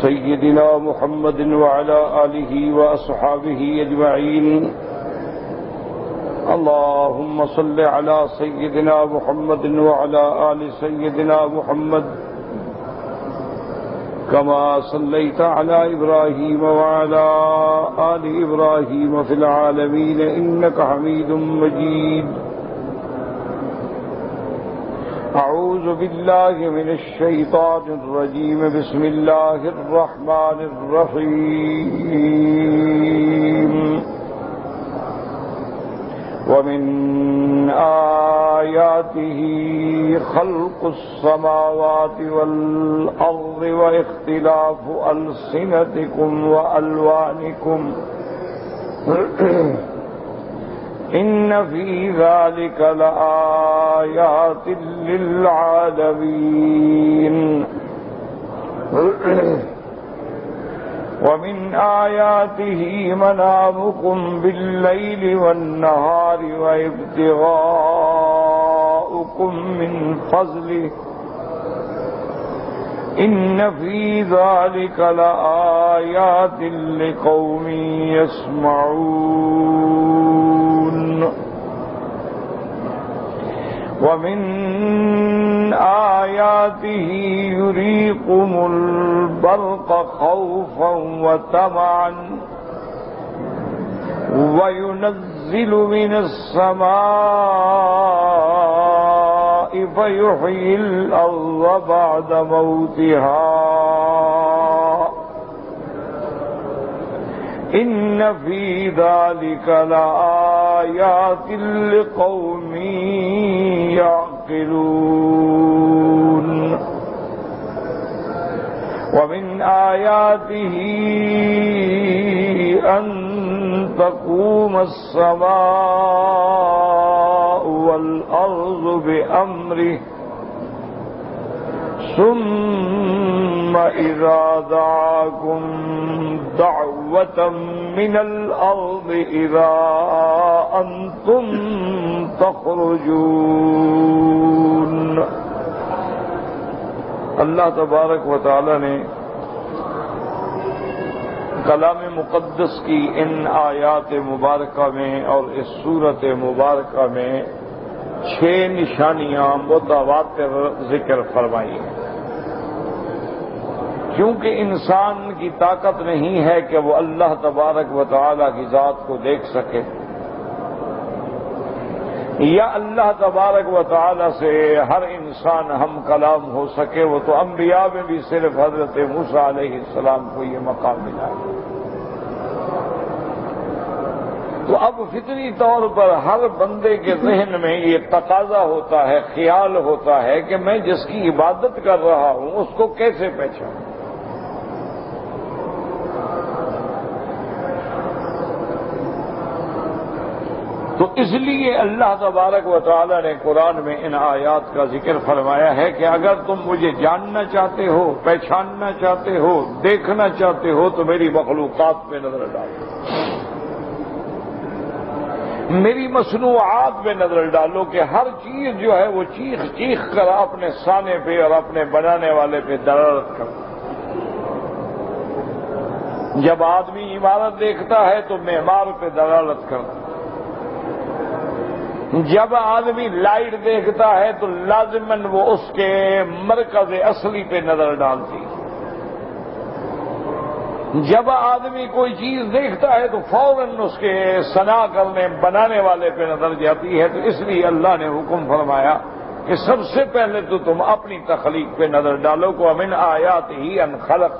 سيدنا محمد وعلى آله وأصحابه أجمعين. اللهم صل على سيدنا محمد وعلى آل سيدنا محمد كما صليت على إبراهيم وعلى آل إبراهيم في العالمين إنك حميد مجيد. أعوذ بالله من الشيطان الرجيم. بسم الله الرحمن الرحيم. ومن آياته خلق السماوات والأرض واختلاف ألسنتكم وألوانكم إن في ذلك لآيات للعالمين. ومن آياته منامكم بالليل والنهار وابتغاؤكم من فضله إن في ذلك لآيات لقوم يسمعون. ومن آياته يريكم البرق خوفا وطمعا وينزل من السماء فيحيي الأرض بعد موتها إن في ذلك لآيات لقوم يعقلون. ومن آياته أن تقوم السماء والأرض بأمره ثم إذا دعاكم دعوة من الأرض إذا أنتم تخرجون. اللہ تبارک و تعالی نے کلام مقدس کی ان آیات مبارکہ میں اور اس سورت مبارکہ میں 6 نشانیاں متواتر ذکر فرمائی ہیں. کیونکہ انسان کی طاقت نہیں ہے کہ وہ اللہ تبارک و تعالی کی ذات کو دیکھ سکے یا اللہ تبارک و تعالی سے ہر انسان ہم کلام ہو سکے. وہ تو انبیاء میں بھی صرف حضرت موسیٰ علیہ السلام کو یہ مقام ملا ہے. تو اب فطری طور پر ہر بندے کے ذہن میں یہ تقاضا ہوتا ہے، خیال ہوتا ہے کہ میں جس کی عبادت کر رہا ہوں اس کو کیسے پہچانوں. تو اس لیے اللہ تبارک و تعالی نے قرآن میں ان آیات کا ذکر فرمایا ہے کہ اگر تم مجھے جاننا چاہتے ہو، پہچاننا چاہتے ہو، دیکھنا چاہتے ہو تو میری مخلوقات پہ نظر ڈالو، میری مصنوعات پہ نظر ڈالو کہ ہر چیز جو ہے وہ چیخ چیخ کر اپنے سانے پہ اور اپنے بنانے والے پہ دلالت کرتا. جب آدمی عمارت دیکھتا ہے تو معمار پہ دلالت کرتا. جب آدمی لائٹ دیکھتا ہے تو لازماً وہ اس کے مرکز اصلی پہ نظر ڈالتی. جب آدمی کوئی چیز دیکھتا ہے تو فوراً اس کے صنع کرنے بنانے والے پہ نظر جاتی ہے. تو اس لیے اللہ نے حکم فرمایا کہ سب سے پہلے تو تم اپنی تخلیق پہ نظر ڈالو کو ومن آیاتہ ان خلق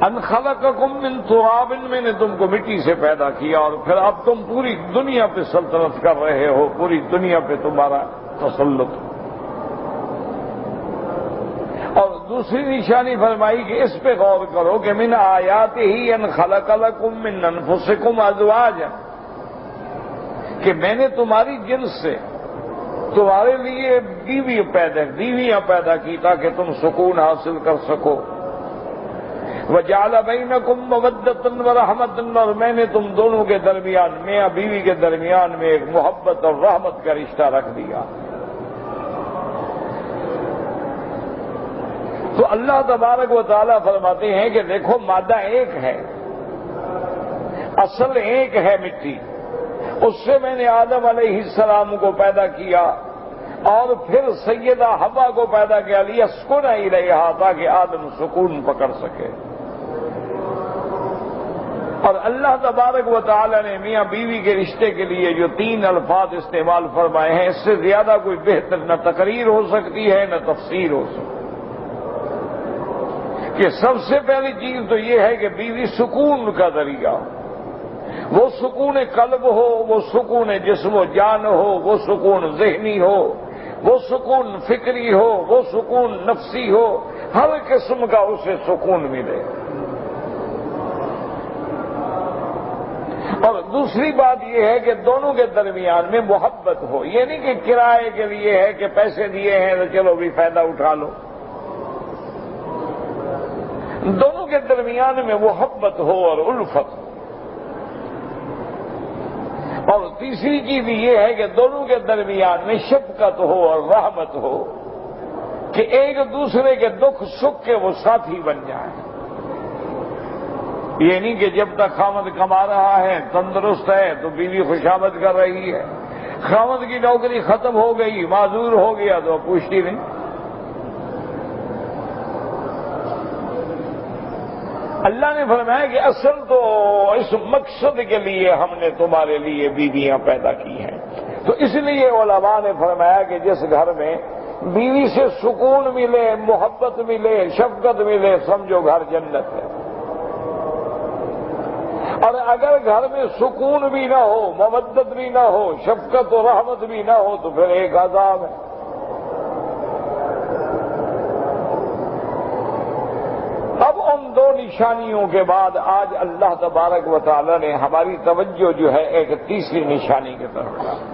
ان خلقکم من تراب، میں نے تم کو مٹی سے پیدا کیا اور پھر اب تم پوری دنیا پہ سلطنت کر رہے ہو، پوری دنیا پہ تمہارا تسلط. اور دوسری نشانی فرمائی کہ اس پہ غور کرو کہ من آیاتہ ان خلق لکم من انفسکم ازواجا، کہ میں نے تمہاری جنس سے تمہارے لیے بیویاں پیدا کی تاکہ تم سکون حاصل کر سکو. وجعل بینکم مودۃ ورحمۃ، اور میں نے تم دونوں کے درمیان، میاں بیوی کے درمیان میں ایک محبت اور رحمت کا رشتہ رکھ دیا. تو اللہ تبارک و تعالیٰ فرماتے ہیں کہ دیکھو مادہ ایک ہے، اصل ایک ہے مٹی، اس سے میں نے آدم علیہ السلام کو پیدا کیا اور پھر سیدہ حوا کو پیدا کیا، لیسکن الیہا، تاکہ آدم سکون پکڑ سکے۔ اور اللہ تبارک و تعالی نے میاں بیوی کے رشتے کے لیے جو 3 الفاظ استعمال فرمائے ہیں، اس سے زیادہ کوئی بہتر نہ تقریر ہو سکتی ہے نہ تفسیر ہو سکتی کہ سب سے پہلی چیز تو یہ ہے کہ بیوی سکون کا ذریعہ، وہ سکون قلب ہو، وہ سکون جسم و جان ہو، وہ سکون ذہنی ہو، وہ سکون فکری ہو، وہ سکون نفسی ہو، ہر قسم کا اسے سکون ملے۔ اور دوسری بات یہ ہے کہ دونوں کے درمیان میں محبت ہو، یہ نہیں کہ کرائے کے لیے ہے کہ پیسے دیے ہیں تو چلو بھی فائدہ اٹھا لو، دونوں کے درمیان میں محبت ہو اور الفت ہو۔ اور تیسری چیز یہ ہے کہ دونوں کے درمیان میں شفقت ہو اور رحمت ہو، کہ ایک دوسرے کے دکھ سکھ کے وہ ساتھی بن جائیں۔ یہ نہیں کہ جب تک خاوند کما رہا ہے، تندرست ہے، تو بیوی خوشامد کر رہی ہے، خاوند کی نوکری ختم ہو گئی، معذور ہو گیا تو پوچھتی نہیں۔ اللہ نے فرمایا کہ اصل تو اس مقصد کے لیے ہم نے تمہارے لیے بیویاں پیدا کی ہیں۔ تو اس لیے علماء نے فرمایا کہ جس گھر میں بیوی سے سکون ملے، محبت ملے، شفقت ملے، سمجھو گھر جنت ہے۔ اور اگر گھر میں سکون بھی نہ ہو، مودت بھی نہ ہو، شفقت و رحمت بھی نہ ہو، تو پھر ایک عذاب ہے۔ اب ان 2 نشانیوں کے بعد آج اللہ تبارک و تعالی نے ہماری توجہ جو ہے ایک تیسری نشانی کی طرف ڈالی۔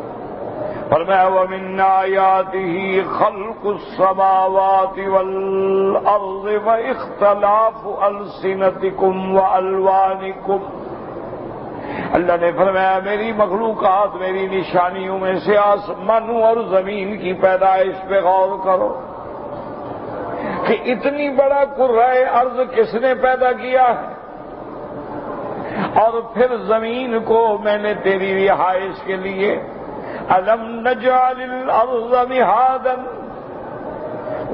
فرمایا وَمِنْ آيَاتِهِ خَلْقُ السَّمَاوَاتِ وَالْأَرْضِ وَاخْتِلَافُ أَلْسِنَتِكُمْ وَأَلْوَانِكُمْ۔ اللہ نے فرمایا میری مخلوقات، میری نشانیوں میں سے آسمانوں اور زمین کی پیدائش پہ غور کرو کہ اتنی بڑا کرۂ ارض کس نے پیدا کیا ہے، اور پھر زمین کو میں نے تیری رہائش کے لیے أَلَمْ نَجْعَلِ الْأَرْضَ مِهَادًا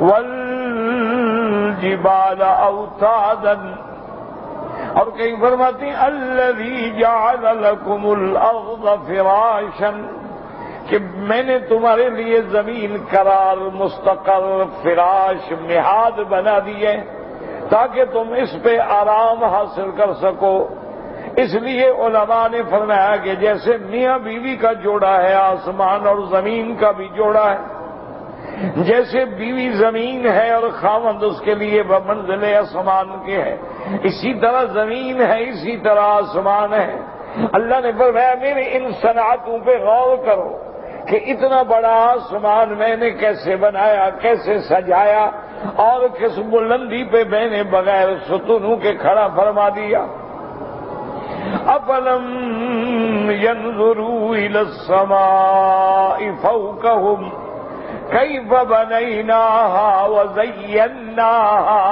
وَالْجِبَالَ أَوْتَادًا، اور کہیں فرماتی ہیں الَّذِي جَعَلَ لَكُمُ الْأَرْضَ فِرَاشًا، کہ میں نے تمہارے لیے زمین قرار، مستقر، فراش، مہاد بنا دیے تاکہ تم اس پہ آرام حاصل کر سکو۔ اس لیے علماء نے فرمایا کہ جیسے میاں بیوی کا جوڑا ہے، آسمان اور زمین کا بھی جوڑا ہے، جیسے بیوی زمین ہے اور خاوند اس کے لیے بمنزل آسمان کے ہے، اسی طرح زمین ہے، اسی طرح آسمان ہے۔ اللہ نے فرمایا میرے ان صنعتوں پہ غور کرو کہ اتنا بڑا آسمان میں نے کیسے بنایا، کیسے سجایا، اور کس بلندی پہ میں نے بغیر ستونوں کے کھڑا فرما دیا۔ افلم ينظروا الى السماء فوقهم كيف بنيناها وزيناها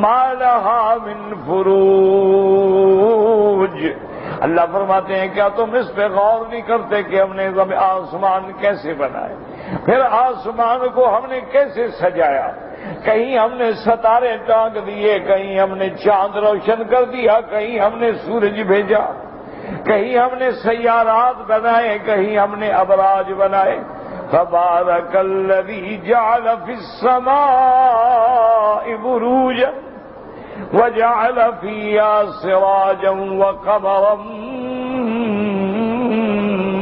ما لها من فروج۔ اللہ فرماتے ہیں کیا تم اس پہ غور نہیں کرتے کہ ہم نے آسمان کیسے بنائے، پھر آسمان کو ہم نے کیسے سجایا، کہیں ہم نے ستارے ٹانگ دیے، کہیں ہم نے چاند روشن کر دیا، کہیں ہم نے سورج بھیجا، کہیں ہم نے سیارات بنائے، کہیں ہم نے ابراج بنائے۔ تبارک الذی جعل فی السماء بروجا وجعل فيها سراجا وقمرا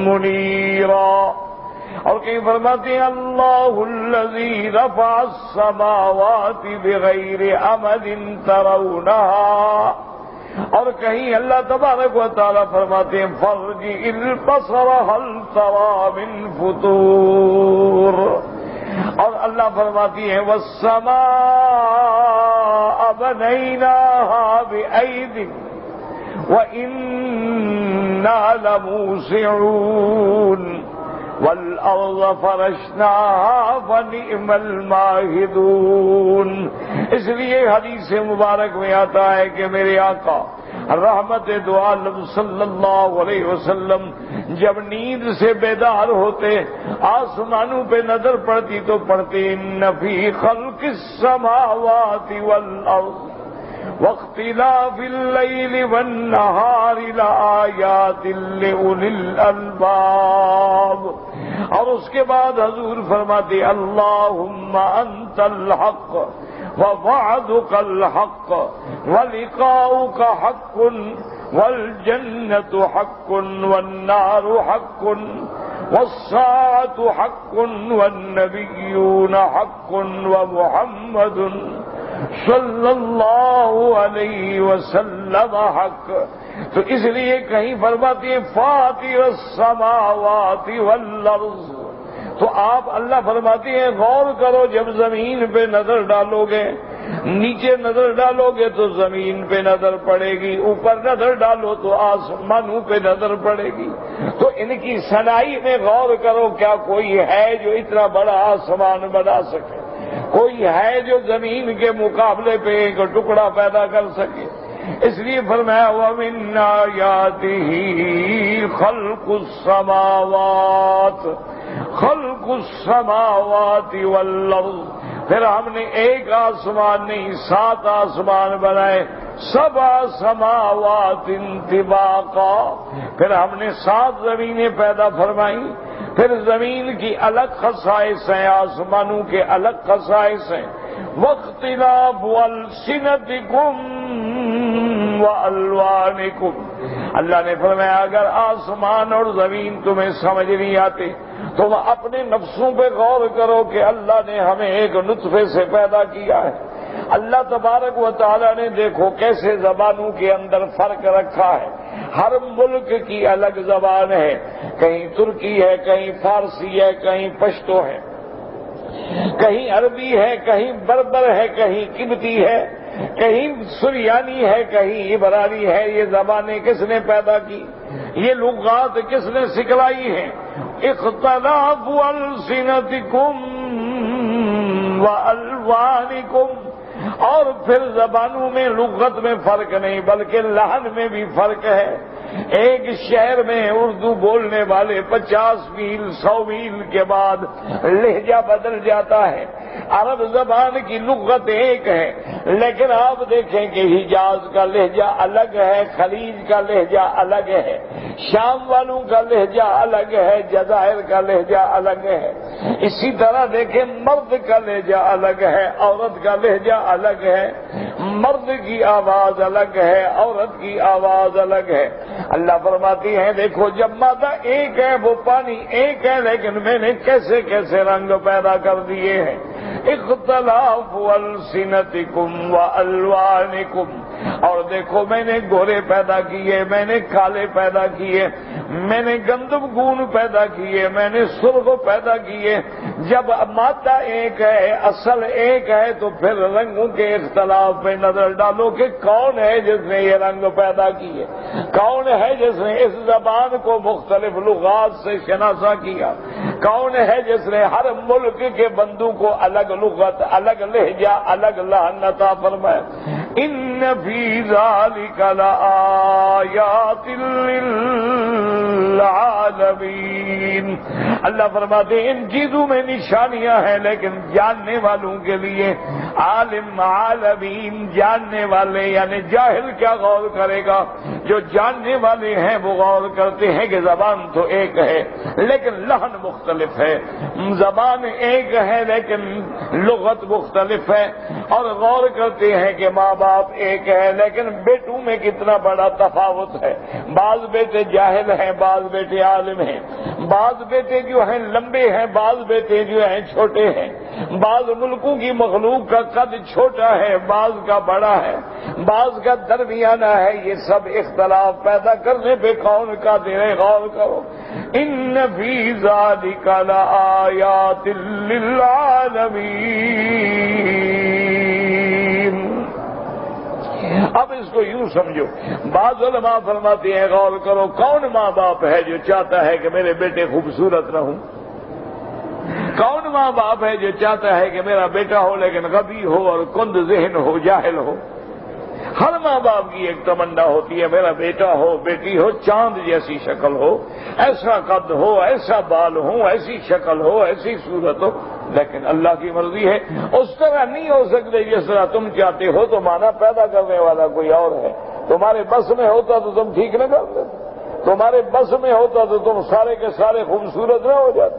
منيرا، اور کہیں فرماتے ہیں اللہ الذی رفع السماوات بغیر عمد ترونها، اور کہیں اللہ تبارک و تعالی فرماتے ہیں فارجع البصر هل ترى من فطور، اور اللہ فرماتی ہیں والسماء بنيناها بأيد وإنا لموسعون، والارض فرشناها فنعم الماہدون۔ اس لیے حدیث مبارک میں آتا ہے کہ میرے آقا رحمت دو عالم صلی اللہ علیہ وسلم جب نیند سے بیدار ہوتے، آسمانوں پہ نظر پڑتی تو پڑھتے ان فی خلق السماوات والارض واختلاف اللیل والنہار لآیات لأولی الالباب۔ اور اس کے بعد حضور فرماتے اللہم انت الحق ووعدك الحق ولقاؤك حق والجنة حق والنار حق والساعة حق والنبيون حق ومحمد صلی اللہ علیہ وسلم حق۔ تو اس لیے کہیں فرماتے ہیں فاطر السماوات والارض، تو آپ اللہ فرماتے ہیں غور کرو جب زمین پہ نظر ڈالو گے، نیچے نظر ڈالو گے تو زمین پہ نظر پڑے گی، اوپر نظر ڈالو تو آسمانوں پہ نظر پڑے گی، تو ان کی صنائی میں غور کرو، کیا کوئی ہے جو اتنا بڑا آسمان بنا سکے؟ کوئی ہے جو زمین کے مقابلے پہ ایک ٹکڑا پیدا کر سکے؟ اس لیے فرمایا وَمِنْ آيَاتِهِ خَلْقُ السَّمَاوَاتِ وَالْأَرْضِ۔ پھر ہم نے ایک آسمان نہیں 7 آسمان بنائے، 7 سماوات طباقا۔ پھر ہم نے 7 زمینیں پیدا فرمائیں، پھر زمین کی الگ خصائص ہیں، آسمانوں کے الگ خصائص ہیں۔ واختلاف السنتکم والوانکم، اللہ نے فرمایا اگر آسمان اور زمین تمہیں سمجھ نہیں آتے تم اپنے نفسوں پہ غور کرو کہ اللہ نے ہمیں ایک نطفے سے پیدا کیا ہے۔ اللہ تبارک و تعالی نے دیکھو کیسے زبانوں کے اندر فرق رکھا ہے، ہر ملک کی الگ زبان ہے، کہیں ترکی ہے، کہیں فارسی ہے، کہیں پشتو ہے، کہیں عربی ہے، کہیں بربر ہے، کہیں قبطی ہے، کہیں سریانی ہے، کہیں عبرانی ہے۔ یہ زبانیں کس نے پیدا کی؟ یہ لغات کس نے سکھلائی ہیں؟ اختلاف السنتکم والوانکم۔ اور پھر زبانوں میں لغت میں فرق نہیں بلکہ لہن میں بھی فرق ہے۔ ایک شہر میں اردو بولنے والے 50 میل 100 میل کے بعد لہجہ بدل جاتا ہے۔ عرب زبان کی لغت ایک ہے، لیکن آپ دیکھیں کہ حجاز کا لہجہ الگ ہے، خلیج کا لہجہ الگ ہے، شام والوں کا لہجہ الگ ہے، جزائر کا لہجہ الگ ہے۔ اسی طرح دیکھیں مرد کا لہجہ الگ ہے، عورت کا لہجہ الگ ہے، مرد کی آواز الگ ہے، عورت کی آواز الگ ہے۔ اللہ فرماتی ہیں دیکھو جب مادہ ایک ہے، وہ پانی ایک ہے، لیکن میں نے کیسے کیسے رنگ پیدا کر دیے ہیں۔ اختلاف السنتکم والوانکم، اور دیکھو میں نے گورے پیدا کیے، میں نے کالے پیدا کیے، میں نے گندم گون پیدا کیے، میں نے سرخ پیدا کیے۔ جب مادہ ایک ہے، اصل ایک ہے، تو پھر رنگوں کے اختلاف پہ نظر ڈالو کہ کون ہے جس نے یہ رنگ پیدا کیے، کون ہے جس نے اس زبان کو مختلف لغات سے شناسا کیا، کون ہے جس نے ہر ملک کے بندوں کو الگ لغت، الگ لہجہ، الگ لہن عطا فرمایا۔ ان فی ذلک لآیات للعالمین، اللہ فرماتے ہیں ان چیزوں میں نشانیاں ہیں لیکن جاننے والوں کے لیے۔ عالم عالمین، جاننے والے یعنی جاہل کیا غور کرے گا؟ جو جاننے والے ہیں وہ غور کرتے ہیں کہ زبان تو ایک ہے لیکن لہن مختلف ہے، زبان ایک ہے لیکن لغت مختلف ہے، اور غور کرتے ہیں کہ ماں باپ ایک ہے لیکن بیٹوں میں کتنا بڑا تفاوت ہے۔ بعض بیٹے جاہل ہیں، بعض بیٹے عالم ہیں، بعض بیٹے جو ہیں لمبے ہیں، بعض بیٹے جو ہیں چھوٹے ہیں، بعض ملکوں کی مخلوق کا قد چھوٹا ہے، بعض کا بڑا ہے، بعض کا درمیانہ ہے۔ یہ سب اختلاف پیدا کرنے پہ کون قادر ہے؟ غور کرو۔ ان فی ذلک لآیات للعالمین، اب اس کو یوں سمجھو، بعض علماء فرماتے ہیں غور کرو، کون ماں باپ ہے جو چاہتا ہے کہ میرے بیٹے خوبصورت نہ ہوں؟ کون ماں باپ ہے جو چاہتا ہے کہ میرا بیٹا ہو لیکن غبی ہو اور کند ذہن ہو، جاہل ہو؟ ہر ماں باپ کی ایک تمنا ہوتی ہے میرا بیٹا ہو، بیٹی ہو، چاند جیسی شکل ہو، ایسا قد ہو، ایسا بال ہو، ایسی شکل ہو، ایسی صورت ہو، لیکن اللہ کی مرضی ہے اس طرح نہیں ہو سکتے جس طرح تم چاہتے ہو، تو مانا پیدا کرنے والا کوئی اور ہے۔ تمہارے بس میں ہوتا تو تم ٹھیک نہ کر دیتے، تمہارے بس میں ہوتا تو تم سارے کے سارے خوبصورت نہ ہو جاتے،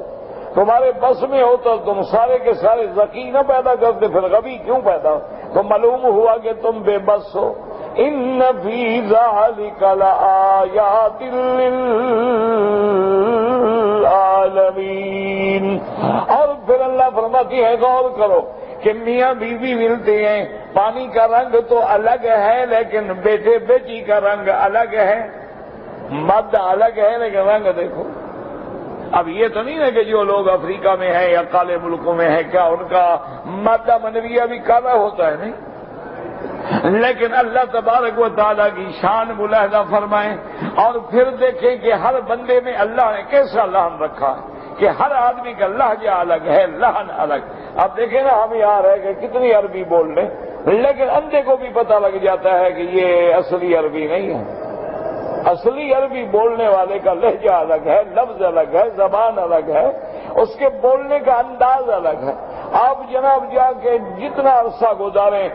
تمہارے بس میں ہوتا تم سارے کے سارے ذکی نہ پیدا کرتے، پھر غبی کیوں پیدا ہو؟ تو معلوم ہوا کہ تم بے بس ہو۔ ان فی ذلک لآیات للعالمین۔ اور پھر اللہ فرماتی ہے غور کرو کہ میاں بیوی ملتے ہیں، پانی کا رنگ تو الگ ہے لیکن بیٹے بیٹی کا رنگ الگ ہے، مادہ الگ ہے لیکن رنگ دیکھو۔ اب یہ تو نہیں ہے کہ جو لوگ افریقہ میں ہیں یا کالے ملکوں میں ہیں کیا ان کا مادہ منویہ بھی کالا ہوتا ہے؟ نہیں، لیکن اللہ تبارک و تعالیٰ کی شان ملاحظہ فرمائیں اور پھر دیکھیں کہ ہر بندے میں اللہ نے کیسا لحن رکھا ہے کہ ہر آدمی کا لہجہ الگ ہے، لحن الگ۔ اب دیکھیں نا، ہم یہاں رہ کے کتنی عربی بول لیں لیکن اندھے کو بھی پتہ لگ جاتا ہے کہ یہ اصلی عربی نہیں ہے۔ اصلی عربی بولنے والے کا لہجہ الگ ہے، لفظ الگ ہے، زبان الگ ہے، اس کے بولنے کا انداز الگ ہے۔ آپ جناب جا کے جتنا عرصہ گزاریں،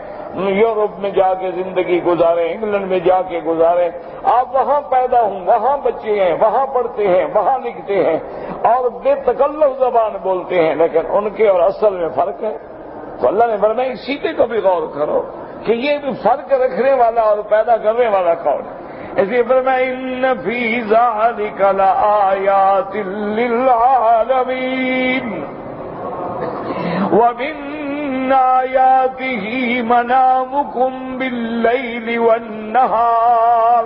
یورپ میں جا کے زندگی گزاریں، انگلینڈ میں جا کے گزاریں، آپ وہاں پیدا ہوں، وہاں بچے ہیں، وہاں پڑھتے ہیں، وہاں لکھتے ہیں اور بے تکلف زبان بولتے ہیں، لیکن ان کے اور اصل میں فرق ہے۔ تو اللہ نے فرمایا سیدھے کو بھی غور کرو کہ یہ بھی فرق رکھنے والا اور پیدا کرنے والا کون ہے۔ اسی فرمایا ان فی ذلک لآیات للعالمین ومن آیاتہ منامکم باللیل والنہار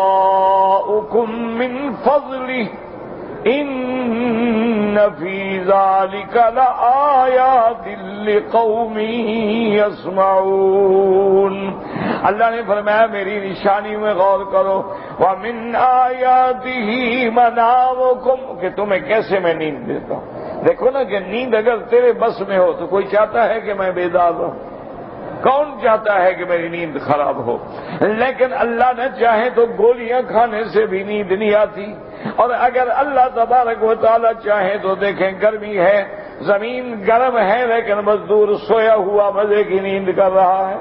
وابتغاؤکم من فضلہ ان فی ذلک لآیات لقوم یسمعون۔ اللہ نے فرمایا میری نشانی میں غور کرو، وَمِنْ آیَاتِهِ مَنَامُكُمْ، کہ تمہیں کیسے میں نیند دیتا ہوں۔ دیکھو نا کہ نیند اگر تیرے بس میں ہو تو کوئی چاہتا ہے کہ میں بیدار رہوں؟ کون چاہتا ہے کہ میری نیند خراب ہو؟ لیکن اللہ نہ چاہے تو گولیاں کھانے سے بھی نیند نہیں آتی، اور اگر اللہ تبارک و تعالیٰ چاہے تو دیکھیں گرمی ہے، زمین گرم ہے لیکن مزدور سویا ہوا مزے کی نیند کر رہا ہے۔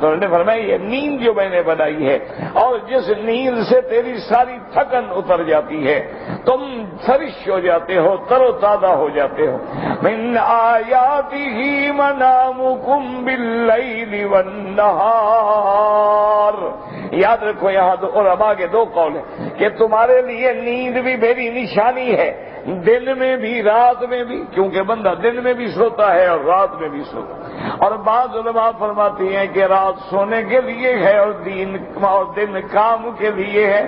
تو انہوں نے فرمایا یہ نیند جو میں نے بنائی ہے، اور جس نیند سے تیری ساری تھکن اتر جاتی ہے، تم فرش ہو جاتے ہو، تر و تازہ ہو جاتے ہو۔ من آیاتہ منامکم باللیل والنہار۔ یاد رکھو یہاں تو علماء کے دو قول ہیں کہ تمہارے لیے نیند بھی میری نشانی ہے، دن میں بھی رات میں بھی، کیونکہ بندہ دن میں بھی سوتا ہے اور رات میں بھی سوتا ہے۔ اور بعض علماء فرماتی ہیں کہ رات سونے کے لیے ہے اور دن کام کے لیے ہے،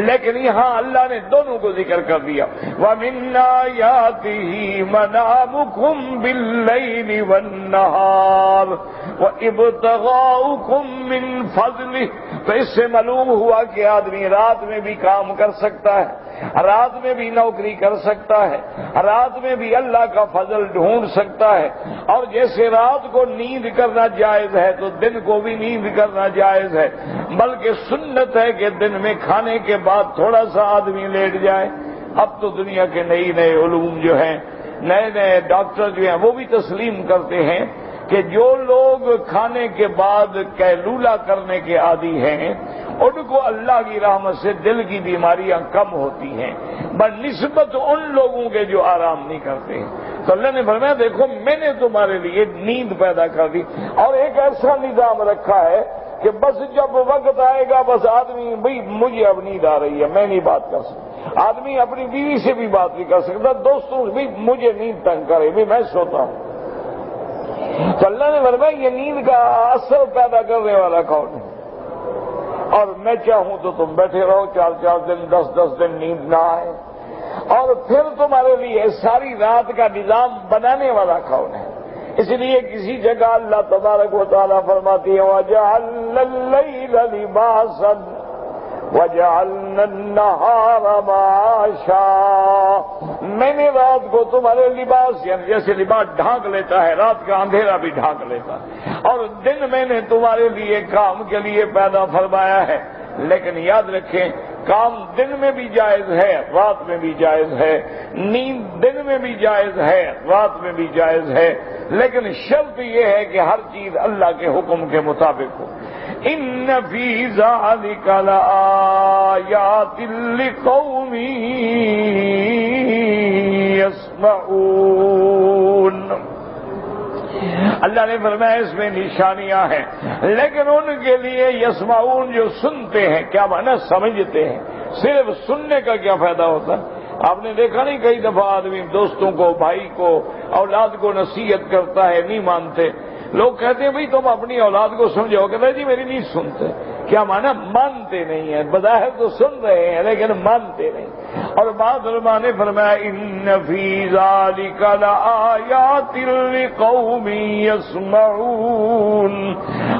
لیکن یہاں اللہ نے دونوں کو ذکر کر دیا۔ وَمِنْ آیَاتِهِ مَنَامُكُمْ بِاللَّيْلِ وَالنَّهَارِ وَإِبْتِغَاؤُكُمْ مِنْ فَضْلِهِ۔ تو اس سے معلوم ہوا کہ آدمی رات میں بھی کام کر سکتا ہے، رات میں بھی نوکری کر سکتا ہے، رات میں بھی اللہ کا فضل ڈھونڈ سکتا ہے، اور جیسے رات کو نیند کرنا جائز ہے تو دن کو بھی نیند کرنا جائز ہے، بلکہ سنت ہے کہ دن میں کھانے کے بعد تھوڑا سا آدمی لیٹ جائے۔ اب تو دنیا کے نئے علوم جو ہیں، نئے ڈاکٹر جو ہیں وہ بھی تسلیم کرتے ہیں کہ جو لوگ کھانے کے بعد قیلولہ کرنے کے عادی ہیں ان کو اللہ کی رحمت سے دل کی بیماریاں کم ہوتی ہیں بنسبت ان لوگوں کے جو آرام نہیں کرتے ہیں۔ تو اللہ نے فرمایا دیکھو میں نے تمہارے لیے نیند پیدا کر دی، اور ایک ایسا نظام رکھا ہے کہ بس جب وقت آئے گا بس آدمی بھئی مجھے اب نیند آ رہی ہے میں نہیں بات کر سکتا، آدمی اپنی بیوی سے بھی بات نہیں کر سکتا، دوستوں سے بھی مجھے نیند تنگ کرے بھی میں سوتا ہوں۔ تو اللہ نے فرمایا یہ نیند کا اثر پیدا کرنے والا کون ہے؟ اور میں چاہوں تو تم بیٹھے رہو 4 دن 10 دن نیند نہ آئے، اور پھر تمہارے لیے ساری رات کا نظام بنانے والا کون ہے؟ اس لیے کسی جگہ اللہ تبارک و تعالیٰ فرماتی ہے وَجَعَلْنَا اللَّيْلَ لِبَاسًا وَجَعَلْنَا النَّهَارَ مَعَاشًا، میں نے رات کو تمہارے لباس، یعنی جیسے لباس ڈھانک لیتا ہے، رات کا اندھیرا بھی ڈھانک لیتا ہے، اور دن میں نے تمہارے لیے کام کے لیے پیدا فرمایا ہے۔ لیکن یاد رکھیں کام دن میں بھی جائز ہے، رات میں بھی جائز ہے، نیند دن میں بھی جائز ہے، رات میں بھی جائز ہے، لیکن شرط یہ ہے کہ ہر چیز اللہ کے حکم کے مطابق ہو۔ ان فی ذلک لآیات لقوم یسمعون، اللہ نے فرمایا اس میں نشانیاں ہیں، لیکن ان کے لیے یسمعون جو سنتے ہیں، کیا معنی سمجھتے ہیں، صرف سننے کا کیا فائدہ ہوتا ہے؟ آپ نے دیکھا نہیں کئی دفعہ آدمی دوستوں کو، بھائی کو، اولاد کو نصیحت کرتا ہے، نہیں مانتے، لوگ کہتے ہیں بھئی تم اپنی اولاد کو سمجھاؤ، کہتے ہیں جی میری نہیں سنتے، کیا معنی مانتے نہیں ہیں، بظاہر تو سن رہے ہیں لیکن مانتے نہیں۔ اور بعض علماء نے فرمایا ان فی ذلک لآیات لقوم یسمعون،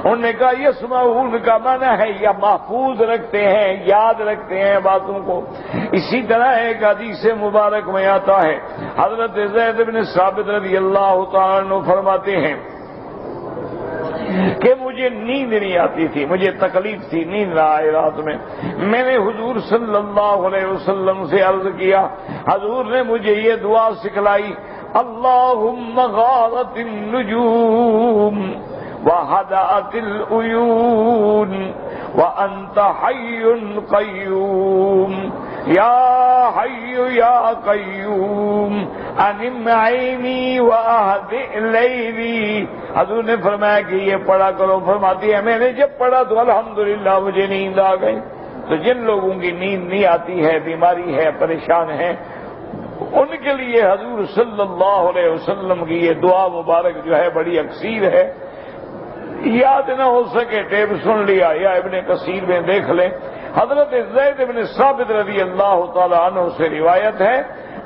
انہوں نے کہا یسمعون کا معنی ہے یا محفوظ رکھتے ہیں، یاد رکھتے ہیں باتوں کو۔ اسی طرح ایک حدیث مبارک میں آتا ہے، حضرت زید بن ثابت رضی اللہ تعالیٰ عنہ فرماتے ہیں کہ مجھے نیند نہیں آتی تھی، مجھے تکلیف تھی، نیند نہ آئے رات میں نے حضور صلی اللہ علیہ وسلم سے عرض کیا، حضور نے مجھے یہ دعا سکھلائی، اللہم غارت النجوم وہدأت العیون وانت حی قیوم یا حی یا قیوم انم عینی واہدئ لیلی۔ حضور نے فرمایا کہ یہ پڑھا کرو، فرماتی ہے میں نے جب پڑھا تو الحمدللہ مجھے نیند آ گئی۔ تو جن لوگوں کی نیند نہیں آتی ہے، بیماری ہے، پریشان ہے، ان کے لیے حضور صلی اللہ علیہ وسلم کی یہ دعا مبارک جو ہے بڑی اکثیر ہے۔ یاد نہ ہو سکے ٹیپ سن لیا یا ابن کثیر میں دیکھ لیں، حضرت زید بن ثابت رضی اللہ تعالی عنہ سے روایت ہے،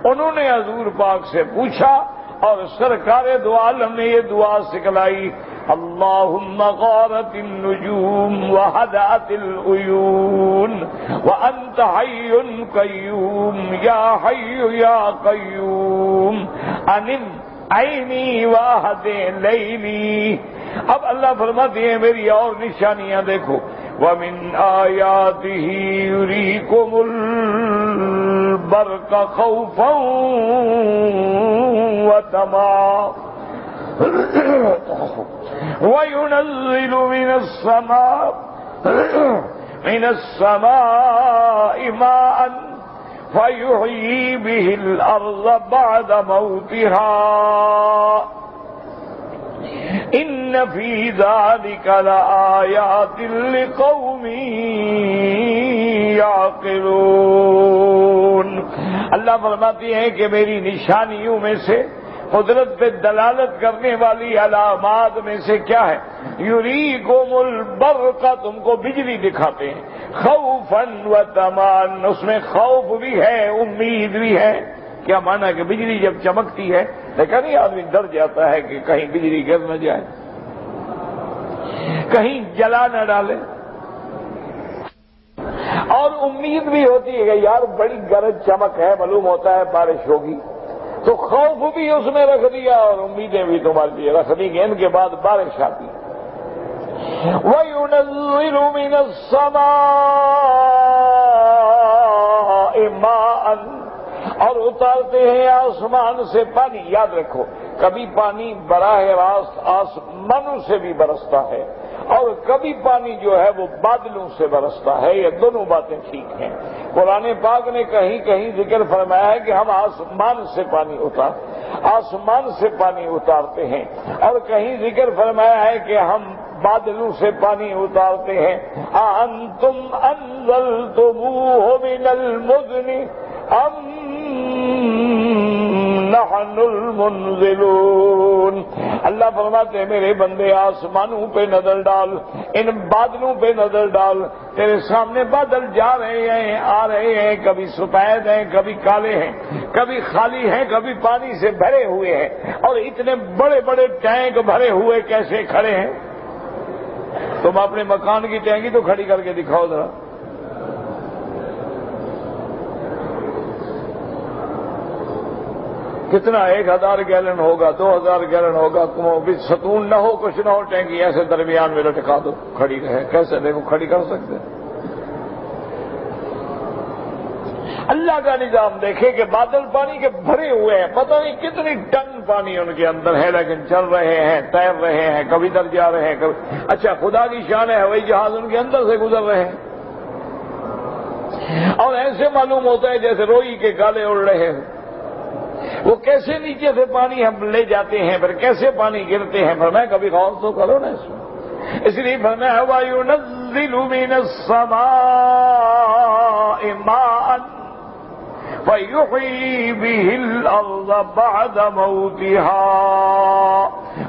انہوں نے حضور پاک سے پوچھا اور سرکار دو عالم نے یہ دعا سکھلائی، اللہم غارت النجوم وہدأت العیون وانت حی قیوم یا حی یا قیوم انم عینی واہدئ لیلی۔ اب اللہ فرماتے ہیں میری اور نشانیاں دیکھو، وَمِنْ آيَاتِهِ يُرِيكُمُ الْبَرْقَ خَوْفًا وَطَمَعًا وَيُنَزِّلُ مِنَ السَّمَاءِ مَاءً فَيُحْيِي بِهِ الْأَرْضَ بَعْدَ مَوْتِهَا ان فی ذلک لآیات لقوم یعقلون۔ اللہ فرماتی ہیں کہ میری نشانیوں میں سے، قدرت پہ دلالت کرنے والی علامات میں سے کیا ہے، یریکم البرق، تم کو بجلی دکھاتے ہیں، خوفا وطمعا، اس میں خوف بھی ہے، امید بھی ہے۔ کیا مانا کہ بجلی جب چمکتی ہے دیکھا نہیں آدمی ڈر جاتا ہے کہ کہیں بجلی گر نہ جائے، کہیں جلا نہ ڈالے، اور امید بھی ہوتی ہے کہ یار بڑی گرج چمک ہے، معلوم ہوتا ہے بارش ہوگی، تو خوف بھی اس میں رکھ دیا اور امیدیں بھی تمہارے لیے رکھ دی کہ ان کے بعد بارش آتی ہے۔ وَيُنَزِّلُ مِنَ السَّمَاءِ مَاءً، اور اتارتے ہیں آسمان سے پانی۔ یاد رکھو کبھی پانی براہ راست آسمانوں سے بھی برستا ہے اور کبھی پانی جو ہے وہ بادلوں سے برستا ہے، یہ دونوں باتیں ٹھیک ہیں۔ قرآن پاک نے کہیں کہیں ذکر فرمایا ہے کہ ہم آسمان سے پانی اتارتے ہیں، اور کہیں ذکر فرمایا ہے کہ ہم بادلوں سے پانی اتارتے ہیں۔ أَأَنْتُمْ أَنزَلْتُمُوهُ مِنَ الْمُزْنِ أَمْ نحن المنزلون۔ اللہ فرماتے ہیں میرے بندے آسمانوں پہ نظر ڈال، ان بادلوں پہ نظر ڈال، تیرے سامنے بادل جا رہے ہیں، آ رہے ہیں، کبھی سفید ہیں، کبھی کالے ہیں، کبھی خالی ہیں، کبھی پانی سے بھرے ہوئے ہیں، اور اتنے بڑے بڑے ٹینک بھرے ہوئے کیسے کھڑے ہیں؟ تم اپنے مکان کی ٹینکی تو کھڑی کر کے دکھاؤ ذرا۔ کتنا 1000 گیلن ہوگا، 2000 گیلن ہوگا، ستون نہ ہو، کچھ نہ ہو، ٹینکی ایسے درمیان میں لٹکا دو کھڑی رہے، کیسے دیکھو کھڑی کر سکتے؟ اللہ کا نظام دیکھے کہ بادل پانی کے بھرے ہوئے ہیں، پتہ نہیں کتنی ٹن پانی ان کے اندر ہے، لیکن چل رہے ہیں، تیر رہے ہیں، کبھی ادھر جا رہے ہیں، کبھی اچھا خدا کی شان ہے ہوائی جہاز ان کے اندر سے گزر رہے ہیں، اور ایسے معلوم ہوتا ہے جیسے روئی کے گالے اڑ رہے ہیں۔ وہ کیسے نیچے سے پانی ہم لے جاتے ہیں، پھر کیسے پانی گرتے ہیں، فرمایا کبھی غور تو کرو نا اس میں۔ اس لیے فرمایا وَيُنَزِّلُ مِنَ السَّمَاءِ مَاءً فَيُحْيِي بِهِ الْأَرْضَ بَعْدَ مَوْتِهَا،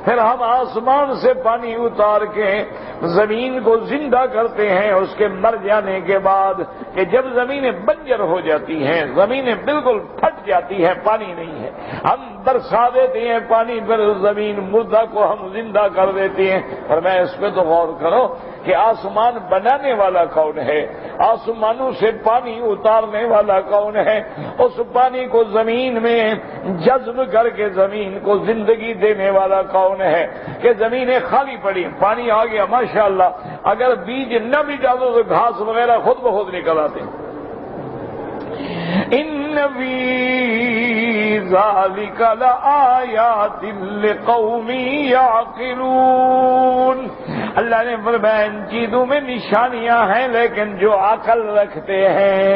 پھر ہم آسمان سے پانی اتار کے زمین کو زندہ کرتے ہیں اس کے مر جانے کے بعد، کہ جب زمینیں بنجر ہو جاتی ہیں، زمینیں بالکل پھٹ جاتی ہیں، پانی نہیں ہے، ہم برسا دیتے ہیں پانی، پھر زمین مردہ کو ہم زندہ کر دیتے ہیں۔ اور میں اس پہ تو غور کرو کہ آسمان بنانے والا کون ہے، آسمانوں سے پانی اتارنے والا کون ہے، اس پانی کو زمین میں جذب کر کے زمین کو زندگی دینے والا کون ہے، کہ زمینیں خالی پڑی، پانی آ گیا ماشاءاللہ، اگر بیج نہ بھی ڈالو تو گھاس وغیرہ خود بخود نکل آتے ہیں۔ ان فی ذلک لآیات لقوم یعقلون، اللہ نے فرمایا ان چیزوں میں نشانیاں ہیں، لیکن جو عقل رکھتے ہیں،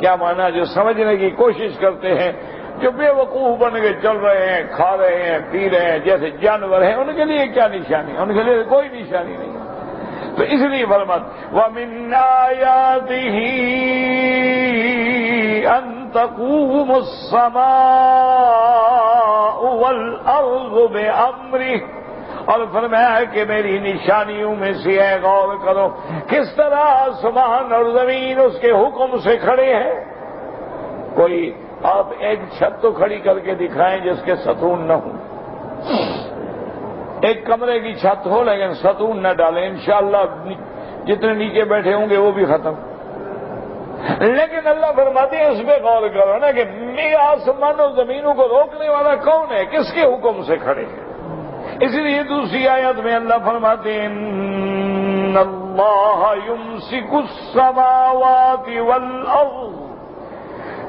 کیا مانا، جو سمجھنے کی کوشش کرتے ہیں، جو بے وقوف بن کے چل رہے ہیں، کھا رہے ہیں، پی رہے ہیں جیسے جانور ہیں، ان کے لیے کیا نشانی؟ ان کے لیے کوئی نشانی نہیں۔ تو اس لیے فرمایا وَمِنْ آيَاتِهِ أَن تَقُومُ السَّمَاءُ وَالْأَرْضُ بِأَمْرِهِ، اور فرمایا ہے کہ میری نشانیوں میں سے ہے، غور کرو کس طرح آسمان اور زمین اس کے حکم سے کھڑے ہیں۔ کوئی آپ ایک چھت تو کھڑی کر کے دکھائیں جس کے ستون نہ ہوں، ایک کمرے کی چھت ہو لیکن ستون نہ ڈالیں، انشاءاللہ جتنے نیچے بیٹھے ہوں گے وہ بھی ختم۔ لیکن اللہ فرماتے ہیں اس پہ غور کرو نا کہ میرے آسمان و زمینوں کو روکنے والا کون ہے، کس کے حکم سے کھڑے ہیں۔ اس لیے دوسری آیت میں اللہ فرماتے ہیں ان اللہ یمسک السماوات والارض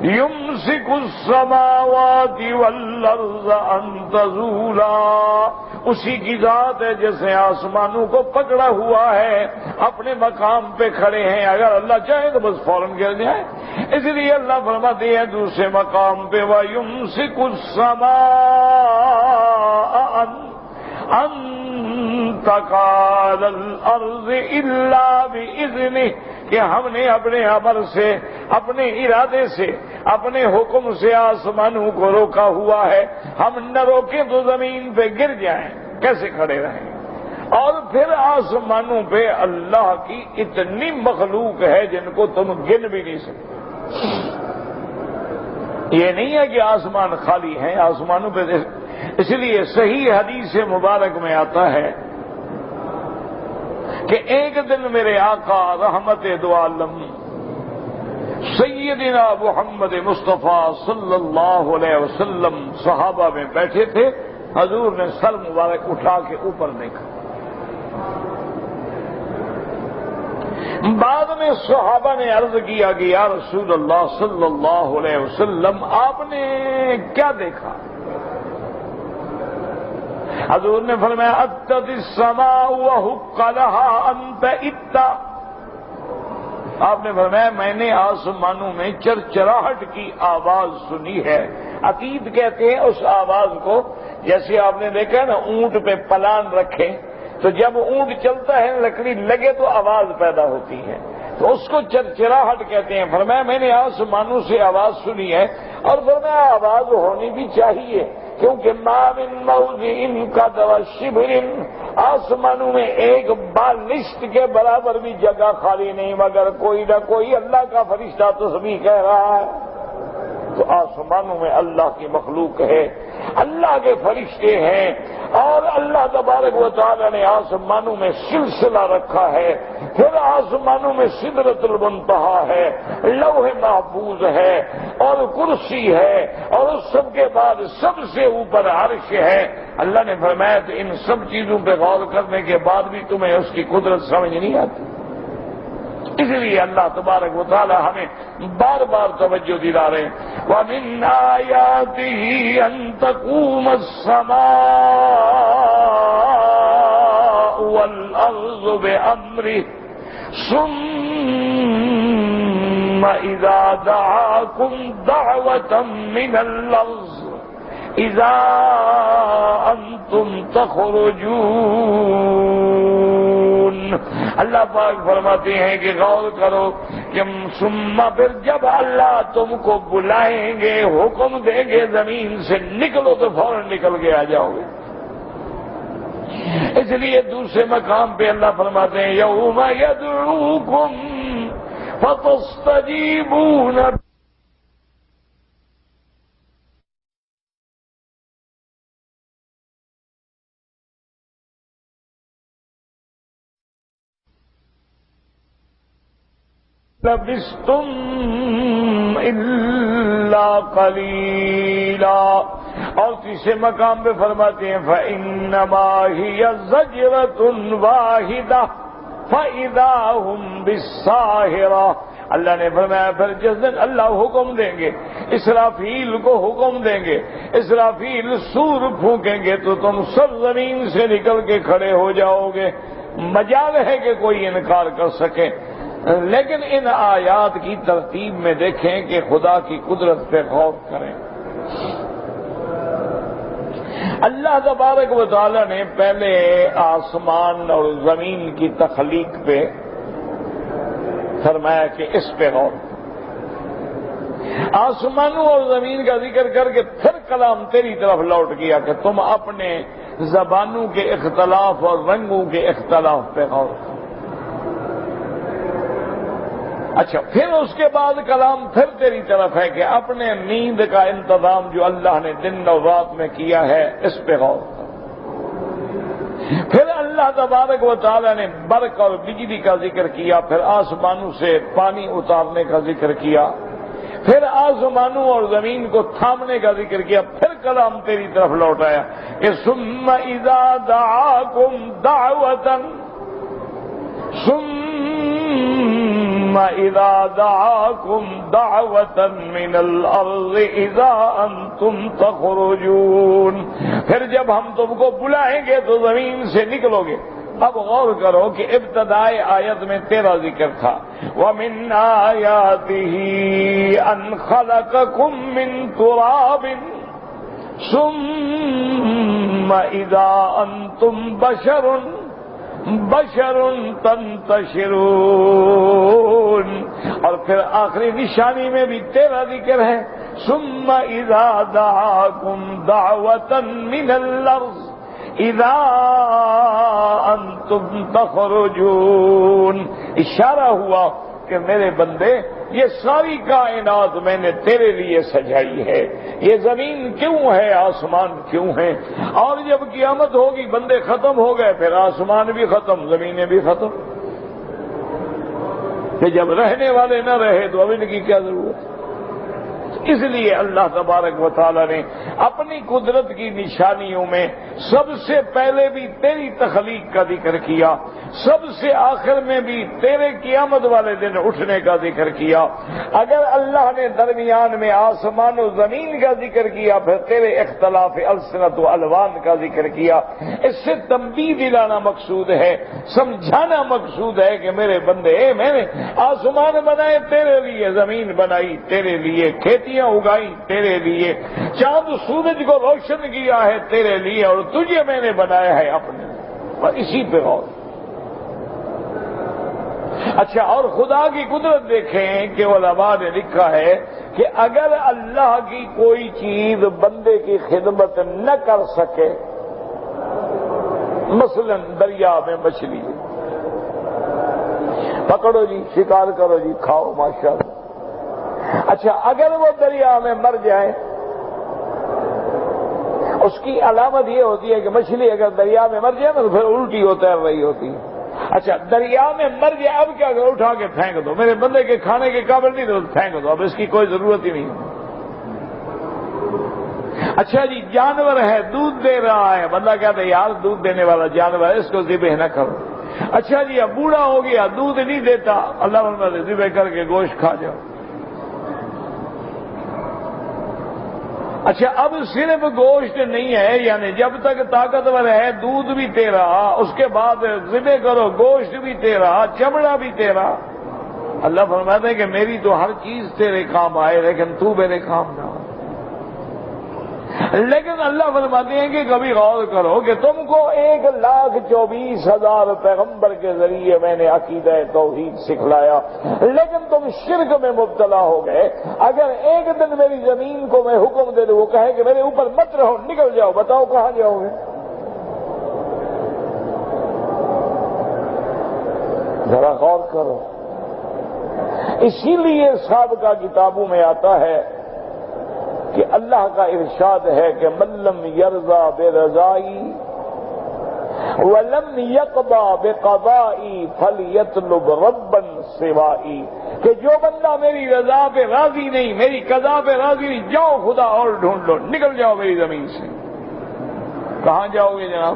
يمسك السماوات والارض ان تزولا، اسی کی ذات ہے جس نے آسمانوں کو پکڑا ہوا ہے، اپنے مقام پہ کھڑے ہیں، اگر اللہ چاہے تو بس فوراً گر جائے۔ اس لیے اللہ فرماتے ہیں دوسرے مقام پہ وَيُمْسِكُ السَّمَاءَ أَن تَقَعَ عَلَى الْأَرْضِ إِلَّا بِإِذْنِهِ، کہ ہم نے اپنے امر سے، اپنے ارادے سے، اپنے حکم سے آسمانوں کو روکا ہوا ہے، ہم نہ روکیں تو زمین پہ گر جائیں، کیسے کھڑے رہیں؟ اور پھر آسمانوں پہ اللہ کی اتنی مخلوق ہے جن کو تم گن بھی نہیں سکتے۔ یہ نہیں ہے کہ آسمان خالی ہیں، آسمانوں پہ، اس لیے صحیح حدیث مبارک میں آتا ہے کہ ایک دن میرے آقا رحمت دو عالم سیدنا محمد مصطفیٰ صلی اللہ علیہ وسلم صحابہ میں بیٹھے تھے، حضور نے سر مبارک اٹھا کے اوپر دیکھا، بعد میں صحابہ نے عرض کیا کہ یا رسول اللہ صلی اللہ علیہ وسلم آپ نے کیا دیکھا؟ حضور نے فرمایا اتت السماء وحق لها ان تئت، آپ نے فرمایا میں نے آسمانوں میں چرچراہٹ کی آواز سنی ہے۔ عقید کہتے ہیں اس آواز کو، جیسے آپ نے دیکھا نا اونٹ پہ پلان رکھے تو جب اونٹ چلتا ہے لکڑی لگے تو آواز پیدا ہوتی ہے، تو اس کو چرچراہٹ کہتے ہیں۔ فرمایا میں نے آسمانوں سے آواز سنی ہے، اور فرمایا آواز ہونی بھی چاہیے، کیونکہ ما من موضع قدر شبر، آسمانوں میں ایک بالشت کے برابر بھی جگہ خالی نہیں مگر کوئی نہ کوئی اللہ کا فرشتہ تسبیح کہہ رہا ہے۔ تو آسمانوں میں اللہ کی مخلوق ہے، اللہ کے فرشتے ہیں، اور اللہ تبارک و تعالی نے آسمانوں میں سلسلہ رکھا ہے، پھر آسمانوں میں سدرۃ المنتہا ہے، لوح محفوظ ہے، اور کرسی ہے، اور اس سب کے بعد سب سے اوپر عرش ہے۔ اللہ نے فرمایا تو ان سب چیزوں پہ غور کرنے کے بعد بھی تمہیں اس کی قدرت سمجھ نہیں آتی۔ اس لیے اللہ تبارک و تعالی ہمیں بار بار توجہ دلا رہے ہیں، وَمِنْ آيَاتِهِ أَن تَقُومَ السَّمَاءُ وَالْأَرْضُ بِأَمْرِهِ ثُمَّ إِذَا دَعَاكُمْ دَعْوَةً مِّنَ الْأَرْضِ إِذَا أَنْتُمْ تَخْرُجُونَ۔ اللہ پاک فرماتے ہیں کہ غور کرو کہ ثم پھر جب اللہ تم کو بلائیں گے، حکم دیں گے زمین سے نکلو تو فوراً نکل کے آ جاؤ گے۔ اس لیے دوسرے مقام پہ اللہ فرماتے ہیں یوم یدعوکم فتستجیبون لبستم الا قلیلا۔ اور تیسرے مقام پہ فرماتے ہیں فإنما هي زجرة واحدة فإذا هم بالساہرة۔ اللہ نے فرمایا پھر جس دن اللہ حکم دیں گے، اسرافیل کو حکم دیں گے، اسرافیل سور پھونکیں گے تو تم سب زمین سے نکل کے کھڑے ہو جاؤ گے۔ مجال ہے کہ کوئی انکار کر سکے، لیکن ان آیات کی ترتیب میں دیکھیں کہ خدا کی قدرت پہ غور کریں۔ اللہ تبارک و تعالی نے پہلے آسمان اور زمین کی تخلیق پہ فرمایا کہ اس پہ غور۔ آسمانوں اور زمین کا ذکر کر کے پھر کلام تیری طرف لوٹ گیا کہ تم اپنے زبانوں کے اختلاف اور رنگوں کے اختلاف پہ غور کرو۔ اچھا، پھر اس کے بعد کلام پھر تیری طرف ہے کہ اپنے نیند کا انتظام جو اللہ نے دن اور رات میں کیا ہے اس پہ غور کرو۔ پھر اللہ تبارک و تعالی نے برق اور بجلی کا ذکر کیا، پھر آسمانوں سے پانی اتارنے کا ذکر کیا، پھر آسمانوں اور زمین کو تھامنے کا ذکر کیا، پھر کلام تیری طرف لوٹ آیا کہ ثم اذا دعاکم دعوة ثم اذا دعاکم دعوة من الارض اذا انتم تخرجون۔ پھر جب ہم تم کو بلائیں گے تو زمین سے نکلو گے۔ اب غور کرو کہ ابتدائی آیت میں تیرا ذکر تھا وَمِنْ آيَاتِهِ أَنْ خَلَقَكُم مِّن تُرَابٍ ثُمَّ إِذَا أَنْتُمْ بشر تنتشرون۔ اور پھر آخری نشانی میں بھی تیرا ذکر ہے ثم اذا دعاکم دعوة من الارض اذا انتم تخرجون۔ اشارہ ہوا کہ میرے بندے یہ ساری کائنات میں نے تیرے لیے سجائی ہے، یہ زمین کیوں ہے، آسمان کیوں ہیں، اور جب قیامت ہوگی بندے ختم ہو گئے پھر آسمان بھی ختم، زمینیں بھی ختم، کہ جب رہنے والے نہ رہے تو اب ان کی کیا ضرورت ہے۔ اس لیے اللہ تبارک و تعالی نے اپنی قدرت کی نشانیوں میں سب سے پہلے بھی تیری تخلیق کا ذکر کیا، سب سے آخر میں بھی تیرے قیامت والے دن اٹھنے کا ذکر کیا۔ اگر اللہ نے درمیان میں آسمان و زمین کا ذکر کیا پھر تیرے اختلاف السنت و الوان کا ذکر کیا، اس سے تنبیہ دلانا مقصود ہے، سمجھانا مقصود ہے کہ میرے بندے میں نے آسمان بنائے تیرے لیے، زمین بنائی تیرے لیے، کھیتیاں اگائی تیرے لیے، چاند سورج کو روشن کیا ہے تیرے لیے، اور تجھے میں نے بنایا ہے اپنے، اور اسی پہ غور۔ اچھا، اور خدا کی قدرت دیکھیں کہ علماء نے لکھا ہے کہ اگر اللہ کی کوئی چیز بندے کی خدمت نہ کر سکے، مثلا دریا میں مچھلی پکڑو جی، شکار کرو جی، کھاؤ ماشاءاللہ، اچھا اگر وہ دریا میں مر جائے، اس کی علامت یہ ہوتی ہے کہ مچھلی اگر دریا میں مر جائے تو پھر الٹی ہوتا رہی ہوتی ہے۔ اچھا دریا میں مر جائے، اب کیا کرو؟ اٹھا کے پھینک دو، میرے بندے کے کھانے کے قابل نہیں تو پھینک دو، اب اس کی کوئی ضرورت ہی نہیں۔ اچھا جی، جانور ہے دودھ دے رہا ہے، بندہ کہتا ہے یار دودھ دینے والا جانور ہے، اس کو ذبح نہ کرو۔ اچھا جی، اب بوڑھا ہو گیا، دودھ نہیں دیتا، اللہ بندہ سے ذبح کر کے گوشت کھا جاؤ۔ اچھا اب صرف گوشت نہیں ہے، یعنی جب تک طاقتور ہے دودھ بھی تیرا، اس کے بعد ذبح کرو گوشت بھی تیرا، چمڑا بھی تیرا۔ اللہ فرماتے ہیں کہ میری تو ہر چیز تیرے کام آئے لیکن تو میرے کام نہ آئے۔ لیکن اللہ فرماتے ہیں کہ کبھی غور کرو کہ تم کو 1,24,000 پیغمبر کے ذریعے میں نے عقیدہ توحید سکھلایا، لیکن تم شرک میں مبتلا ہو گئے۔ اگر ایک دن میری زمین کو میں حکم دے دوں، وہ کہے کہ میرے اوپر مت رہو، نکل جاؤ، بتاؤ کہاں جاؤ گے؟ ذرا غور کرو۔ اسی لیے سابقہ کتابوں میں آتا ہے کہ اللہ کا ارشاد ہے کہ من لم یرضا برضائی ولم یقضی بقضائی فلیطلب ربا سوائی، کہ جو بندہ میری رضا پہ راضی نہیں، میری قضا پہ راضی نہیں، جاؤ خدا اور ڈھونڈ لو، نکل جاؤ میری زمین سے۔ کہاں جاؤ گے جناب؟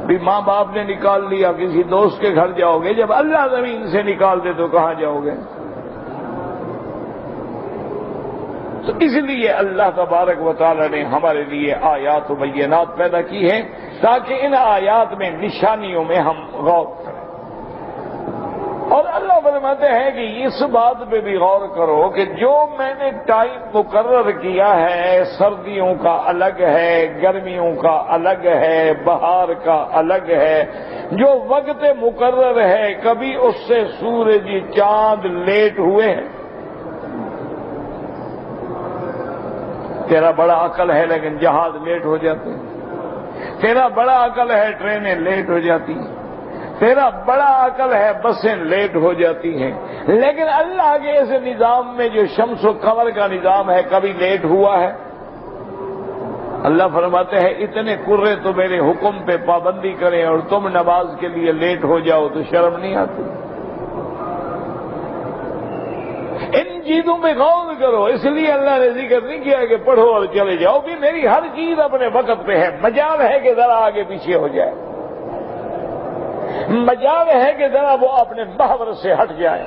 بھی ماں باپ نے نکال لیا، کسی دوست کے گھر جاؤ گے، جب اللہ زمین سے نکال دے تو کہاں جاؤ گے؟ تو اس لیے اللہ تبارک و تعالی نے ہمارے لیے آیات و بینات پیدا کی ہیں تاکہ ان آیات میں، نشانیوں میں ہم غور کریں۔ اور اللہ فرماتے ہیں کہ اس بات پہ بھی غور کرو کہ جو میں نے ٹائم مقرر کیا ہے، سردیوں کا الگ ہے، گرمیوں کا الگ ہے، بہار کا الگ ہے، جو وقت مقرر ہے، کبھی اس سے سورج چاند لیٹ ہوئے ہیں؟ تیرا بڑا عقل ہے لیکن جہاز لیٹ ہو جاتے ہیں، تیرا بڑا عقل ہے ٹرینیں لیٹ ہو جاتی ہیں، تیرا بڑا عقل ہے بسیں لیٹ ہو جاتی ہیں، لیکن اللہ کے اس نظام میں جو شمس و قمر کا نظام ہے کبھی لیٹ ہوا ہے؟ اللہ فرماتے ہیں اتنے کرے تو میرے حکم پہ پابندی کریں اور تم نماز کے لیے لیٹ ہو جاؤ تو شرم نہیں آتی؟ ان چیزوں پہ غور کرو۔ اس لیے اللہ نے ذکر نہیں کیا کہ پڑھو اور چلے جاؤ، بھی میری ہر چیز اپنے وقت پہ ہے۔ مجال ہے کہ ذرا آگے پیچھے ہو جائے، مجال ہے کہ ذرا وہ اپنے محور سے ہٹ جائے،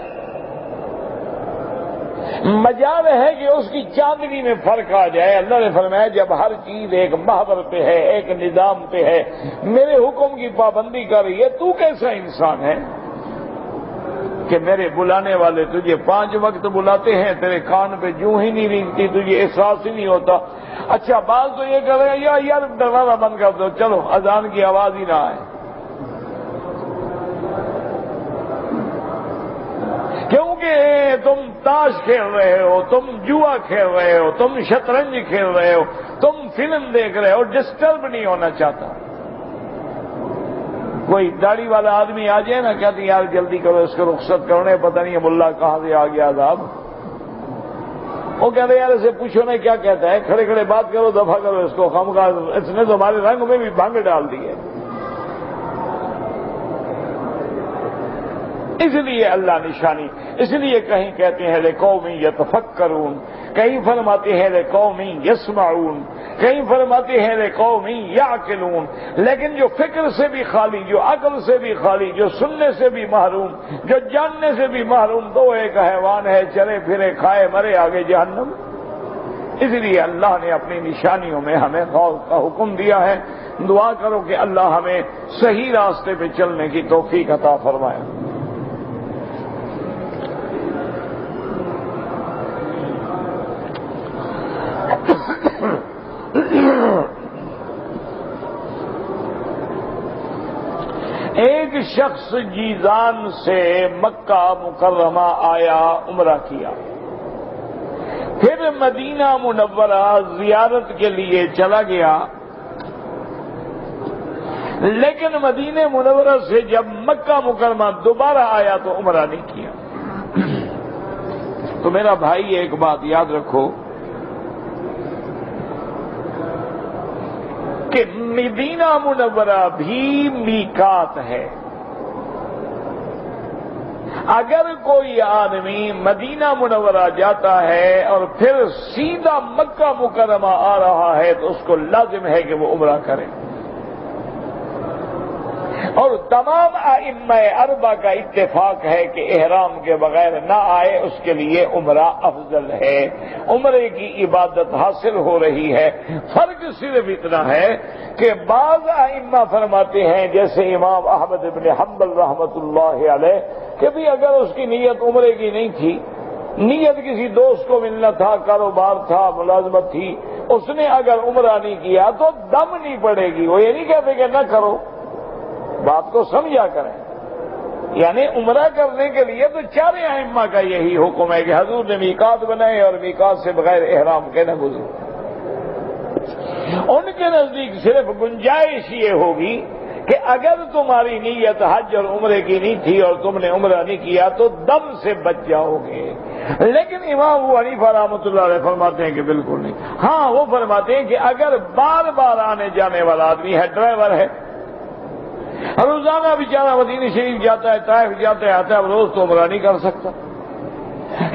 مجال ہے کہ اس کی چاندنی میں فرق آ جائے۔ اللہ نے فرمایا جب ہر چیز ایک محور پہ ہے، ایک نظام پہ ہے، میرے حکم کی پابندی کر رہی ہے، تو کیسا انسان ہے کہ میرے بلانے والے تجھے 5 وقت بلاتے ہیں، تیرے کان پہ جوں ہی نہیں رینگتی، تجھے احساس ہی نہیں ہوتا؟ اچھا بعض تو یہ کہہ رہے ہیں یار دروازہ بند کر دو، چلو اذان کی آواز ہی نہ آئے، کیونکہ تم تاش کھیل رہے ہو، تم جوا کھیل رہے ہو، تم شطرنج کھیل رہے ہو، تم فلم دیکھ رہے ہو، ڈسٹرب نہیں ہونا چاہتا۔ کوئی داڑھی والا آدمی آ جائے نا، کہتے ہیں یار جلدی کرو اس کو رخصت کرنے، پتہ نہیں ہے ملا کہاں سے آ گیا عذاب۔ وہ کہتے ہیں یار اسے پوچھو نا کیا کہتا ہے، کھڑے کھڑے بات کرو، دفع کرو اس کو، خامخواہ اس نے تو ہمارے رنگ میں بھی بھنگ ڈال دی ہے۔ اس لیے اللہ نشانی، اس لیے کہیں کہتے ہیں لقوم یتفکرون، کہیں فرماتے ہیں لقوم یسمعون، کہیں فرماتے ہیں لقوم یعقلون۔ لیکن جو فکر سے بھی خالی، جو عقل سے بھی خالی، جو سننے سے بھی محروم، جو جاننے سے بھی محروم، تو ایک حیوان ہے، چلے پھرے کھائے مرے آگے جہنم۔ اس لیے اللہ نے اپنی نشانیوں میں ہمیں غور کا حکم دیا ہے۔ دعا کرو کہ اللہ ہمیں صحیح راستے پہ چلنے کی توفیق عطا فرمائے۔ ایک شخص جیزان سے مکہ مکرمہ آیا، عمرہ کیا، پھر مدینہ منورہ زیارت کے لیے چلا گیا، لیکن مدینہ منورہ سے جب مکہ مکرمہ دوبارہ آیا تو عمرہ نہیں کیا۔ تو میرا بھائی ایک بات یاد رکھو کہ مدینہ منورہ بھی میقات ہے۔ اگر کوئی آدمی مدینہ منورہ جاتا ہے اور پھر سیدھا مکہ مکرمہ آ رہا ہے تو اس کو لازم ہے کہ وہ عمرہ کرے، اور تمام ائمہ اربعہ کا اتفاق ہے کہ احرام کے بغیر نہ آئے اس کے لیے عمرہ افضل ہے، عمرے کی عبادت حاصل ہو رہی ہے۔ فرق صرف اتنا ہے کہ بعض ائمہ فرماتے ہیں جیسے امام احمد بن حنبل رحمۃ اللہ علیہ کہ بھی اگر اس کی نیت عمرے کی نہیں تھی، نیت کسی دوست کو ملنا تھا، کاروبار تھا، ملازمت تھی، اس نے اگر عمرہ نہیں کیا تو دم نہیں پڑے گی۔ وہ یہ نہیں کہتے کہ نہ کرو، بات کو سمجھا کریں، یعنی عمرہ کرنے کے لیے تو چارے ائمہ کا یہی حکم ہے کہ حضور نے میقات بنائے اور میقات سے بغیر احرام کے نہ گزرے۔ ان کے نزدیک صرف گنجائش یہ ہوگی کہ اگر تمہاری نیت حج اور عمرے کی نہیں تھی اور تم نے عمرہ نہیں کیا تو دم سے بچ جاؤ گے، لیکن امام ابو حنیفہ رحمۃ اللہ علیہ فرماتے ہیں کہ بالکل نہیں۔ ہاں، وہ فرماتے ہیں کہ اگر بار بار آنے جانے والا آدمی ہے، ڈرائیور ہے، روزانہ بیچارہ مدینہ شریف جاتا ہے، طائف جاتا ہے، آتا ہے، اب روز تو عمرہ نہیں کر سکتا،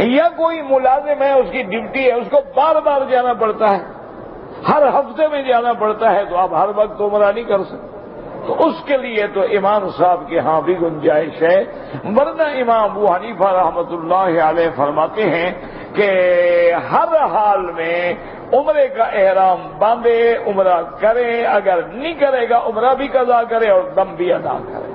یا کوئی ملازم ہے، اس کی ڈیوٹی ہے، اس کو بار بار جانا پڑتا ہے، ہر ہفتے میں جانا پڑتا ہے، تو آپ ہر وقت عمرہ نہیں کر سکتے، تو اس کے لیے تو امام صاحب کے ہاں بھی گنجائش ہے۔ ورنہ امام ابو حنیفہ رحمۃ اللہ علیہ فرماتے ہیں کہ ہر حال میں عمرے کا احرام باندھے، عمرہ کرے، اگر نہیں کرے گا عمرہ بھی قضا کرے اور دم بھی ادا کرے۔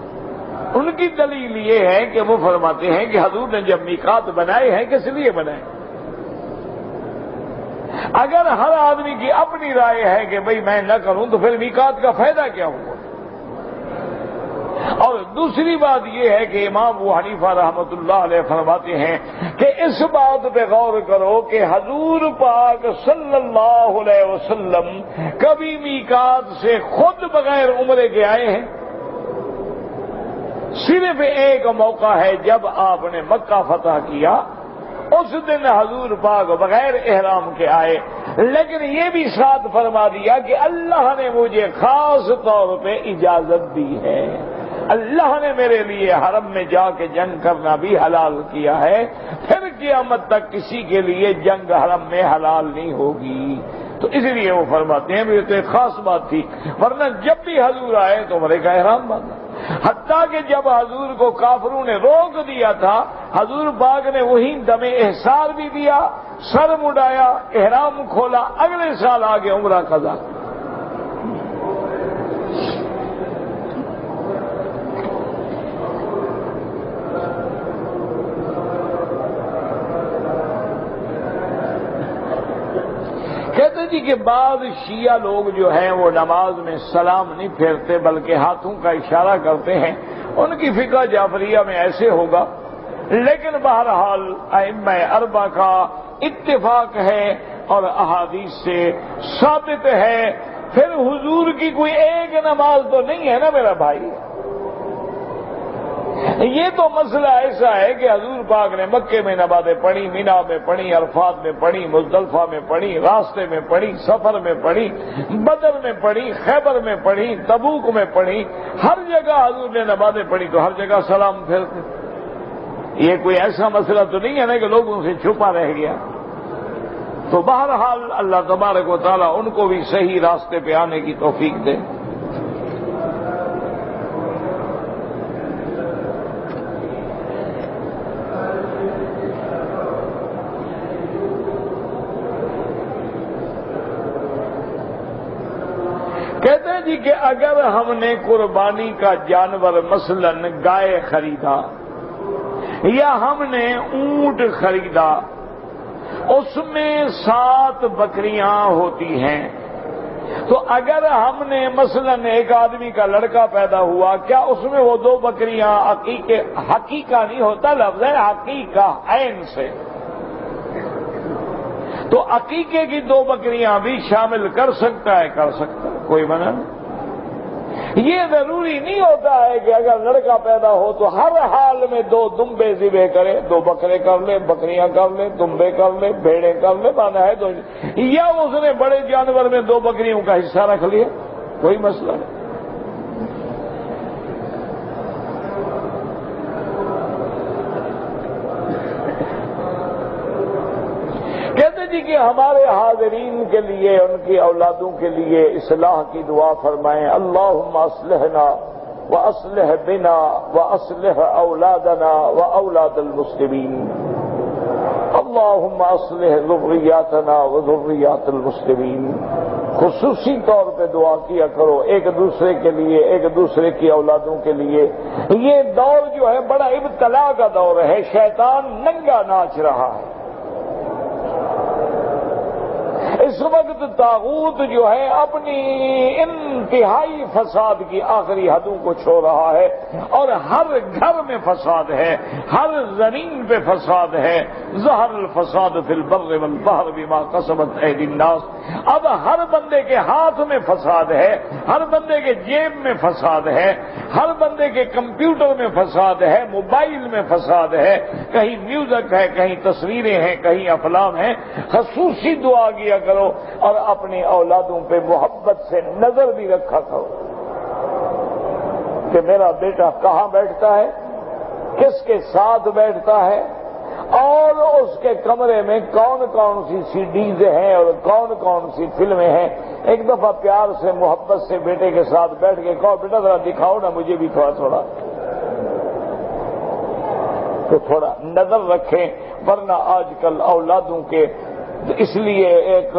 ان کی دلیل یہ ہے کہ وہ فرماتے ہیں کہ حضور نے جب میقات بنائے ہیں کس لیے بنائے؟ اگر ہر آدمی کی اپنی رائے ہے کہ بھئی میں نہ کروں تو پھر میقات کا فائدہ کیا ہوا؟ اور دوسری بات یہ ہے کہ امام ابو حنیفہ رحمۃ اللہ علیہ فرماتے ہیں کہ اس بات پہ غور کرو کہ حضور پاک صلی اللہ علیہ وسلم کبھی میقات سے خود بغیر عمرے کے آئے ہیں؟ صرف ایک موقع ہے جب آپ نے مکہ فتح کیا، اس دن حضور پاک بغیر احرام کے آئے، لیکن یہ بھی ساتھ فرما دیا کہ اللہ نے مجھے خاص طور پہ اجازت دی ہے، اللہ نے میرے لیے حرم میں جا کے جنگ کرنا بھی حلال کیا ہے، پھر قیامت تک کسی کے لیے جنگ حرم میں حلال نہیں ہوگی۔ تو اس لیے وہ فرماتے ہیں یہ تو ایک خاص بات تھی، ورنہ جب بھی حضور آئے تو عمرے کا احرام باندھا، حتیٰ کہ جب حضور کو کافروں نے روک دیا تھا، حضور پاک نے وہی دم احسار بھی دیا، سر مڈایا، احرام کھولا، اگلے سال آگے عمرہ قضا۔ کہتے جی کہ بعض شیعہ لوگ جو ہیں وہ نماز میں سلام نہیں پھیرتے بلکہ ہاتھوں کا اشارہ کرتے ہیں، ان کی فقہ جعفریہ میں ایسے ہوگا، لیکن بہرحال ائمہ اربعہ کا اتفاق ہے اور احادیث سے ثابت ہے، پھر حضور کی کوئی ایک نماز تو نہیں ہے نا میرا بھائی۔ یہ تو مسئلہ ایسا ہے کہ حضور پاک نے مکے میں نمازیں پڑھی، مینا میں پڑھی، عرفات میں پڑھی، مزدلفہ میں پڑھی، راستے میں پڑھی، سفر میں پڑھی، بدر میں پڑھی، خیبر میں پڑھی، تبوک میں پڑھی، ہر جگہ حضور نے نمازیں پڑھی تو ہر جگہ سلام پھیرتے۔ یہ کوئی ایسا مسئلہ تو نہیں ہے نا کہ لوگوں سے چھپا رہ گیا۔ تو بہرحال اللہ تبارک و تعالیٰ ان کو بھی صحیح راستے پہ آنے کی توفیق دے۔ کہتے ہیں جی کہ اگر ہم نے قربانی کا جانور مثلاً گائے خریدا یا ہم نے اونٹ خریدا، اس میں 7 بکریاں ہوتی ہیں، تو اگر ہم نے مثلا ایک آدمی کا لڑکا پیدا ہوا، کیا اس میں وہ 2 بکریاں حقیقہ نہیں ہوتا، لفظ ہے حقیقہ عین سے، تو عقیقے کی 2 بکریاں بھی شامل کر سکتا ہے، کر سکتا ہے، کوئی منع نہیں۔ یہ ضروری نہیں ہوتا ہے کہ اگر لڑکا پیدا ہو تو ہر حال میں 2 دمبے ذبح کرے، 2 بکرے کر لے، بکریاں کر لے، دمبے کر لے، بھیڑیں کر لے، باندھا ہے تو، یا اس نے بڑے جانور میں 2 بکریوں کا حصہ رکھ لیا، کوئی مسئلہ نہیں۔ کہتے جی کہ ہمارے حاضرین کے لیے، ان کی اولادوں کے لیے اصلاح کی دعا فرمائیں، اللہم اصلحنا واصلح بنا واصلح اولادنا واولاد المسلمین، اللہم اصلح ذریاتنا وذریات المسلمین۔ خصوصی طور پہ دعا کیا کرو ایک دوسرے کے لیے، ایک دوسرے کی اولادوں کے لیے۔ یہ دور جو ہے بڑا ابتلا کا دور ہے، شیطان ننگا ناچ رہا ہے۔ اس وقت طاغوت جو ہے اپنی انتہائی فساد کی آخری حدوں کو چھو رہا ہے، اور ہر گھر میں فساد ہے، ہر زمین پہ فساد ہے۔ ظہر الفساد فی البر والبحر بما کسبت ایدی الناس۔ اب ہر بندے کے ہاتھ میں فساد ہے، ہر بندے کے جیب میں فساد ہے، ہر بندے کے کمپیوٹر میں فساد ہے، موبائل میں فساد ہے، کہیں میوزک ہے، کہیں تصویریں ہیں، کہیں افلام ہیں۔ خصوصی دعا کیا کرو اور اپنی اولادوں پہ محبت سے نظر بھی رکھا کرو کہ میرا بیٹا کہاں بیٹھتا ہے، کس کے ساتھ بیٹھتا ہے، اور اس کے کمرے میں کون کون سی CDs ہیں اور کون کون سی فلمیں ہیں۔ ایک دفعہ پیار سے محبت سے بیٹے کے ساتھ بیٹھ کے کہو بیٹا ذرا دکھاؤ نا مجھے بھی تھوڑا، تو تھوڑا نظر رکھیں، ورنہ آج کل اولادوں کے، اس لیے ایک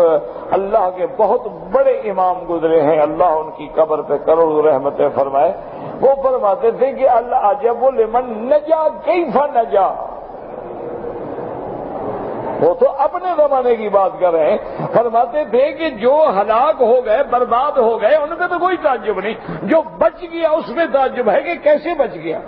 اللہ کے بہت بڑے امام گزرے ہیں، اللہ ان کی قبر پہ کروڑ رحمتیں فرمائے، وہ فرماتے تھے کہ اللہ عجب لمن نجا کیف نجا۔ وہ تو اپنے زمانے کی بات کر رہے ہیں، فرماتے تھے کہ جو ہلاک ہو گئے، برباد ہو گئے، ان پہ تو کوئی تعجب نہیں، جو بچ گیا اس میں تعجب ہے کہ کیسے بچ گیا۔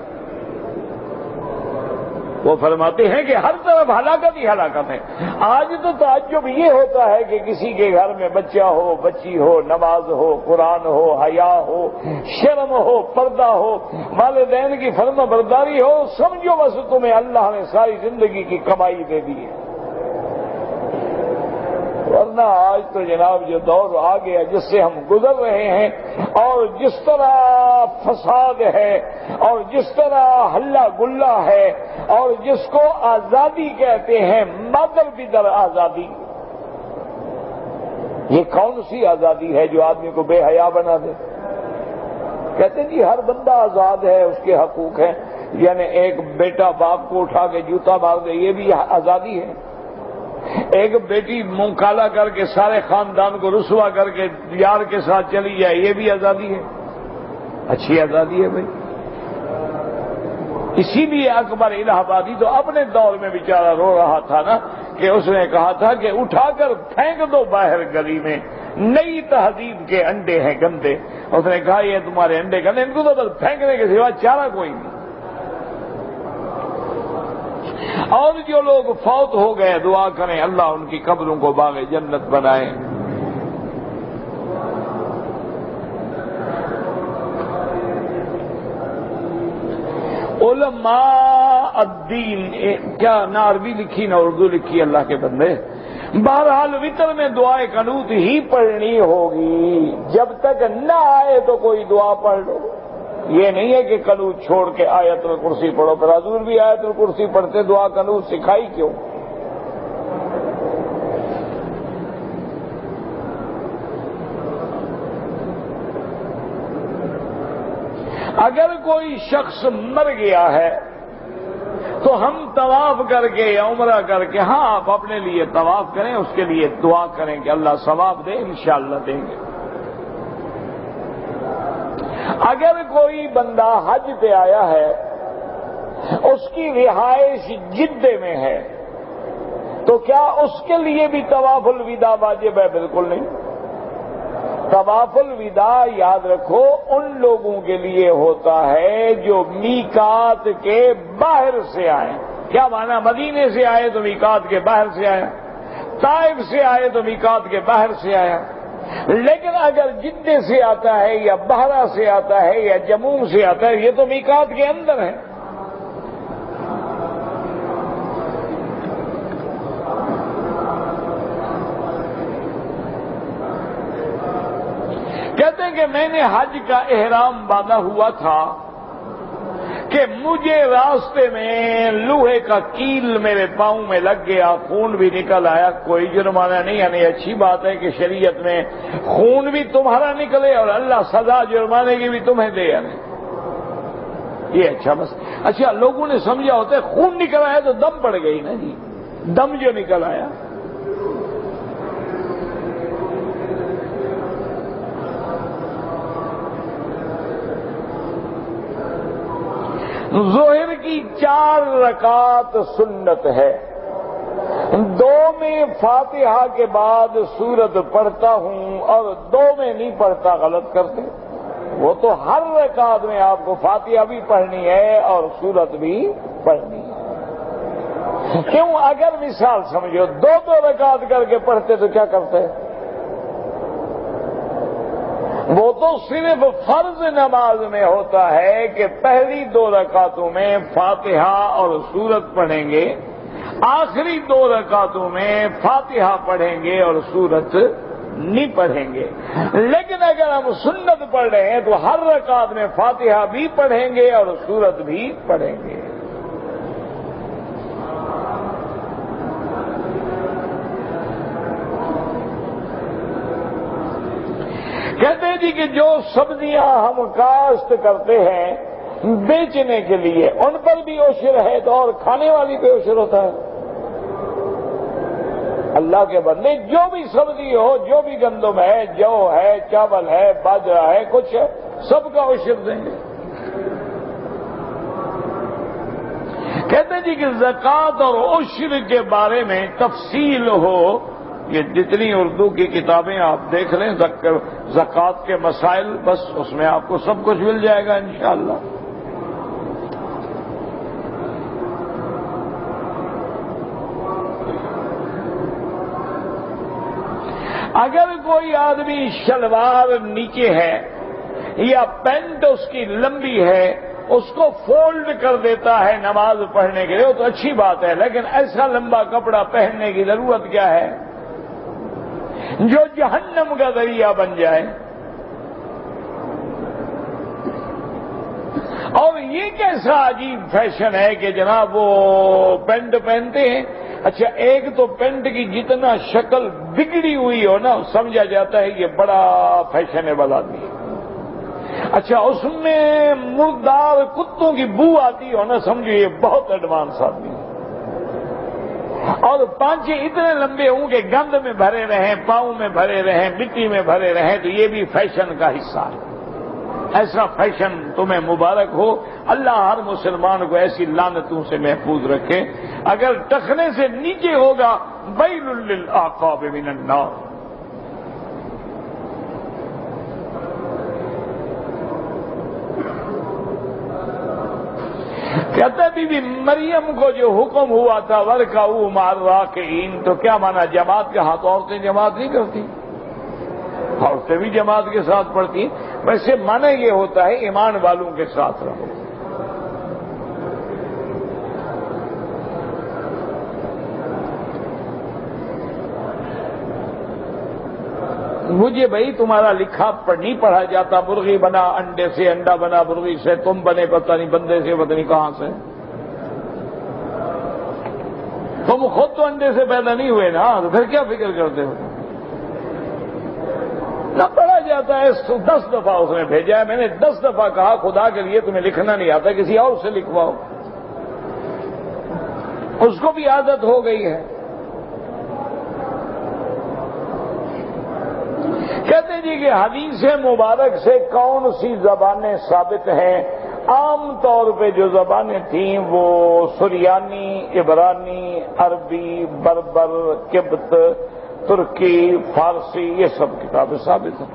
وہ فرماتے ہیں کہ ہر طرف ہلاکت ہی ہلاکت ہے۔ آج تو تعجب یہ ہوتا ہے کہ کسی کے گھر میں بچہ ہو، بچی ہو، نماز ہو، قرآن ہو، حیا ہو، شرم ہو، پردہ ہو، والدین کی فرما برداری ہو، سمجھو بس تمہیں اللہ نے ساری زندگی کی کمائی دے دی ہے۔ ورنہ آج تو جناب جو دور آ گیا جس سے ہم گزر رہے ہیں، اور جس طرح فساد ہے، اور جس طرح ہلا گلا ہے، اور جس کو آزادی کہتے ہیں، مادر بدر آزادی، یہ کون سی آزادی ہے جو آدمی کو بے حیا بنا دے؟ کہتے ہیں جی ہر بندہ آزاد ہے، اس کے حقوق ہیں، یعنی ایک بیٹا باپ کو اٹھا کے جوتا مار دے یہ بھی آزادی ہے، ایک بیٹی منہ کالا کر کے سارے خاندان کو رسوا کر کے یار کے ساتھ چلی جائے یہ بھی آزادی ہے، اچھی آزادی ہے بھائی۔ اسی لیے اکبر الہ آبادی تو اپنے دور میں بیچارہ رو رہا تھا نا، کہ اس نے کہا تھا کہ اٹھا کر پھینک دو باہر گلی میں، نئی تہذیب کے انڈے ہیں گندے۔ اس نے کہا یہ تمہارے انڈے گندے، ان کو تو بس پھینکنے کے سوا چارہ کوئی نہیں۔ اور جو لوگ فوت ہو گئے دعا کریں اللہ ان کی قبروں کو باغ جنت بنائے۔ علماء الدین، کیا نہ عربی لکھی نہ اردو لکھی اللہ کے بندے، بہرحال وتر میں دعائے قنوت ہی پڑھنی ہوگی، جب تک نہ آئے تو کوئی دعا پڑھ لو۔ یہ نہیں ہے کہ قنوت چھوڑ کے آیت الکرسی پڑھو، پھر حضور بھی آیت الکرسی پڑھتے، دعا قنوت سکھائی کیوں؟ اگر کوئی شخص مر گیا ہے تو ہم طواف کر کے یا عمرہ کر کے، ہاں آپ اپنے لیے طواف کریں، اس کے لیے دعا کریں کہ اللہ ثواب دے، انشاءاللہ دیں گے۔ اگر کوئی بندہ حج پہ آیا ہے، اس کی رہائش جدے میں ہے، تو کیا اس کے لیے بھی طواف الوداع واجب ہے؟ بالکل نہیں۔ طواف الوداع یاد رکھو ان لوگوں کے لیے ہوتا ہے جو میقات کے باہر سے آئے. کیا معنی؟ مدینے سے آئے تو میقات کے باہر سے آیا، طائف سے آئے تو میقات کے باہر سے آیا. لیکن اگر جدے سے آتا ہے یا بحرہ سے آتا ہے یا جموم سے آتا ہے، یہ تو میقات کے اندر ہے. کہتے ہیں کہ میں نے حج کا احرام باندھا ہوا تھا کہ مجھے راستے میں لوہے کا کیل میرے پاؤں میں لگ گیا، خون بھی نکل آیا. کوئی جرمانہ نہیں، یعنی اچھی بات ہے کہ شریعت میں خون بھی تمہارا نکلے اور اللہ سزا جرمانے کی بھی تمہیں دے. یعنی یہ اچھا بس. اچھا لوگوں نے سمجھا ہوتا ہے خون نکل آیا تو دم پڑ گئی نا جی، دم جو نکل آیا. ظہر کی 4 رکعات سنت ہے، 2 میں فاتحہ کے بعد سورت پڑھتا ہوں اور 2 میں نہیں پڑھتا. غلط کرتے. وہ تو ہر رکعت میں آپ کو فاتحہ بھی پڑھنی ہے اور سورت بھی پڑھنی ہے. کیوں؟ اگر مثال سمجھو 2 رکعت کر کے پڑھتے تو کیا کرتے؟ وہ تو صرف فرض نماز میں ہوتا ہے کہ پہلی 2 رکعتوں میں فاتحہ اور سورت پڑھیں گے، آخری 2 رکعتوں میں فاتحہ پڑھیں گے اور سورت نہیں پڑھیں گے. لیکن اگر ہم سنت پڑھ رہے ہیں تو ہر رکعت میں فاتحہ بھی پڑھیں گے اور سورت بھی پڑھیں گے. کہتے ہیں جی کہ جو سبزیاں ہم کاشت کرتے ہیں بیچنے کے لیے ان پر بھی عشر ہے تو اور کھانے والی پہ عشر ہوتا ہے. اللہ کے بندے جو بھی سبزی ہو، جو بھی گندم ہے، جو ہے، چاول ہے، باجرہ ہے، کچھ ہے، سب کا عشر دیں گے. کہتے ہیں جی کہ زکوٰۃ اور عشر کے بارے میں تفصیل ہو، یہ جتنی اردو کی کتابیں آپ دیکھ لیں زکوٰۃ کے مسائل، بس اس میں آپ کو سب کچھ مل جائے گا انشاءاللہ. اگر کوئی آدمی شلوار نیچے ہے یا پینٹ اس کی لمبی ہے، اس کو فولڈ کر دیتا ہے نماز پڑھنے کے لیے تو اچھی بات ہے. لیکن ایسا لمبا کپڑا پہننے کی ضرورت کیا ہے جو جہنم کا ذریعہ بن جائے؟ اور یہ کیسا عجیب فیشن ہے کہ جناب وہ پینٹ پہنتے ہیں. اچھا ایک تو پینٹ کی جتنا شکل بگڑی ہوئی ہو نا سمجھا جاتا ہے یہ بڑا فیشنیبل آدمی ہے. اچھا اس میں مردار کتوں کی بو آتی ہو نا سمجھو یہ بہت ایڈوانس آدمی ہے. اور پانچے اتنے لمبے ہوں کہ گند میں بھرے رہیں، پاؤں میں بھرے رہیں، مٹی میں بھرے رہیں تو یہ بھی فیشن کا حصہ ہے. ایسا فیشن تمہیں مبارک ہو. اللہ ہر مسلمان کو ایسی لعنتوں سے محفوظ رکھے. اگر ٹخنے سے نیچے ہوگا ویل للعقاب من النار. کہتے بی بی مریم کو جو حکم ہوا تھا ورکعوا مع الراکعین تو کیا مانا؟ جماعت کے ہاتھ عورتیں جماعت نہیں کرتی، عورتیں بھی جماعت کے ساتھ پڑھتی. ویسے مانا یہ ہوتا ہے ایمان والوں کے ساتھ رہو. مجھے بھائی تمہارا لکھا نہیں پڑھا جاتا. مرغی بنا انڈے سے، انڈا بنا مرغی سے، تم بنے پتہ نہیں بندے سے، پتہ نہیں کہاں سے. تم خود تو انڈے سے پیدا نہیں ہوئے نا، تو پھر کیا فکر کرتے ہو؟ نہ پڑھا جاتا ہے. 10 دفعہ اس نے بھیجا ہے. میں نے 10 دفعہ کہا خدا کے لیے تمہیں لکھنا نہیں آتا کسی اور سے لکھواؤ. اس کو بھی عادت ہو گئی ہے. کہتے جی کہ حدیث مبارک سے کون سی زبانیں ثابت ہیں؟ عام طور پہ جو زبانیں تھیں وہ سریانی، عبرانی، عربی، بربر، قبط، ترکی، فارسی، یہ سب کتابیں ثابت ہیں.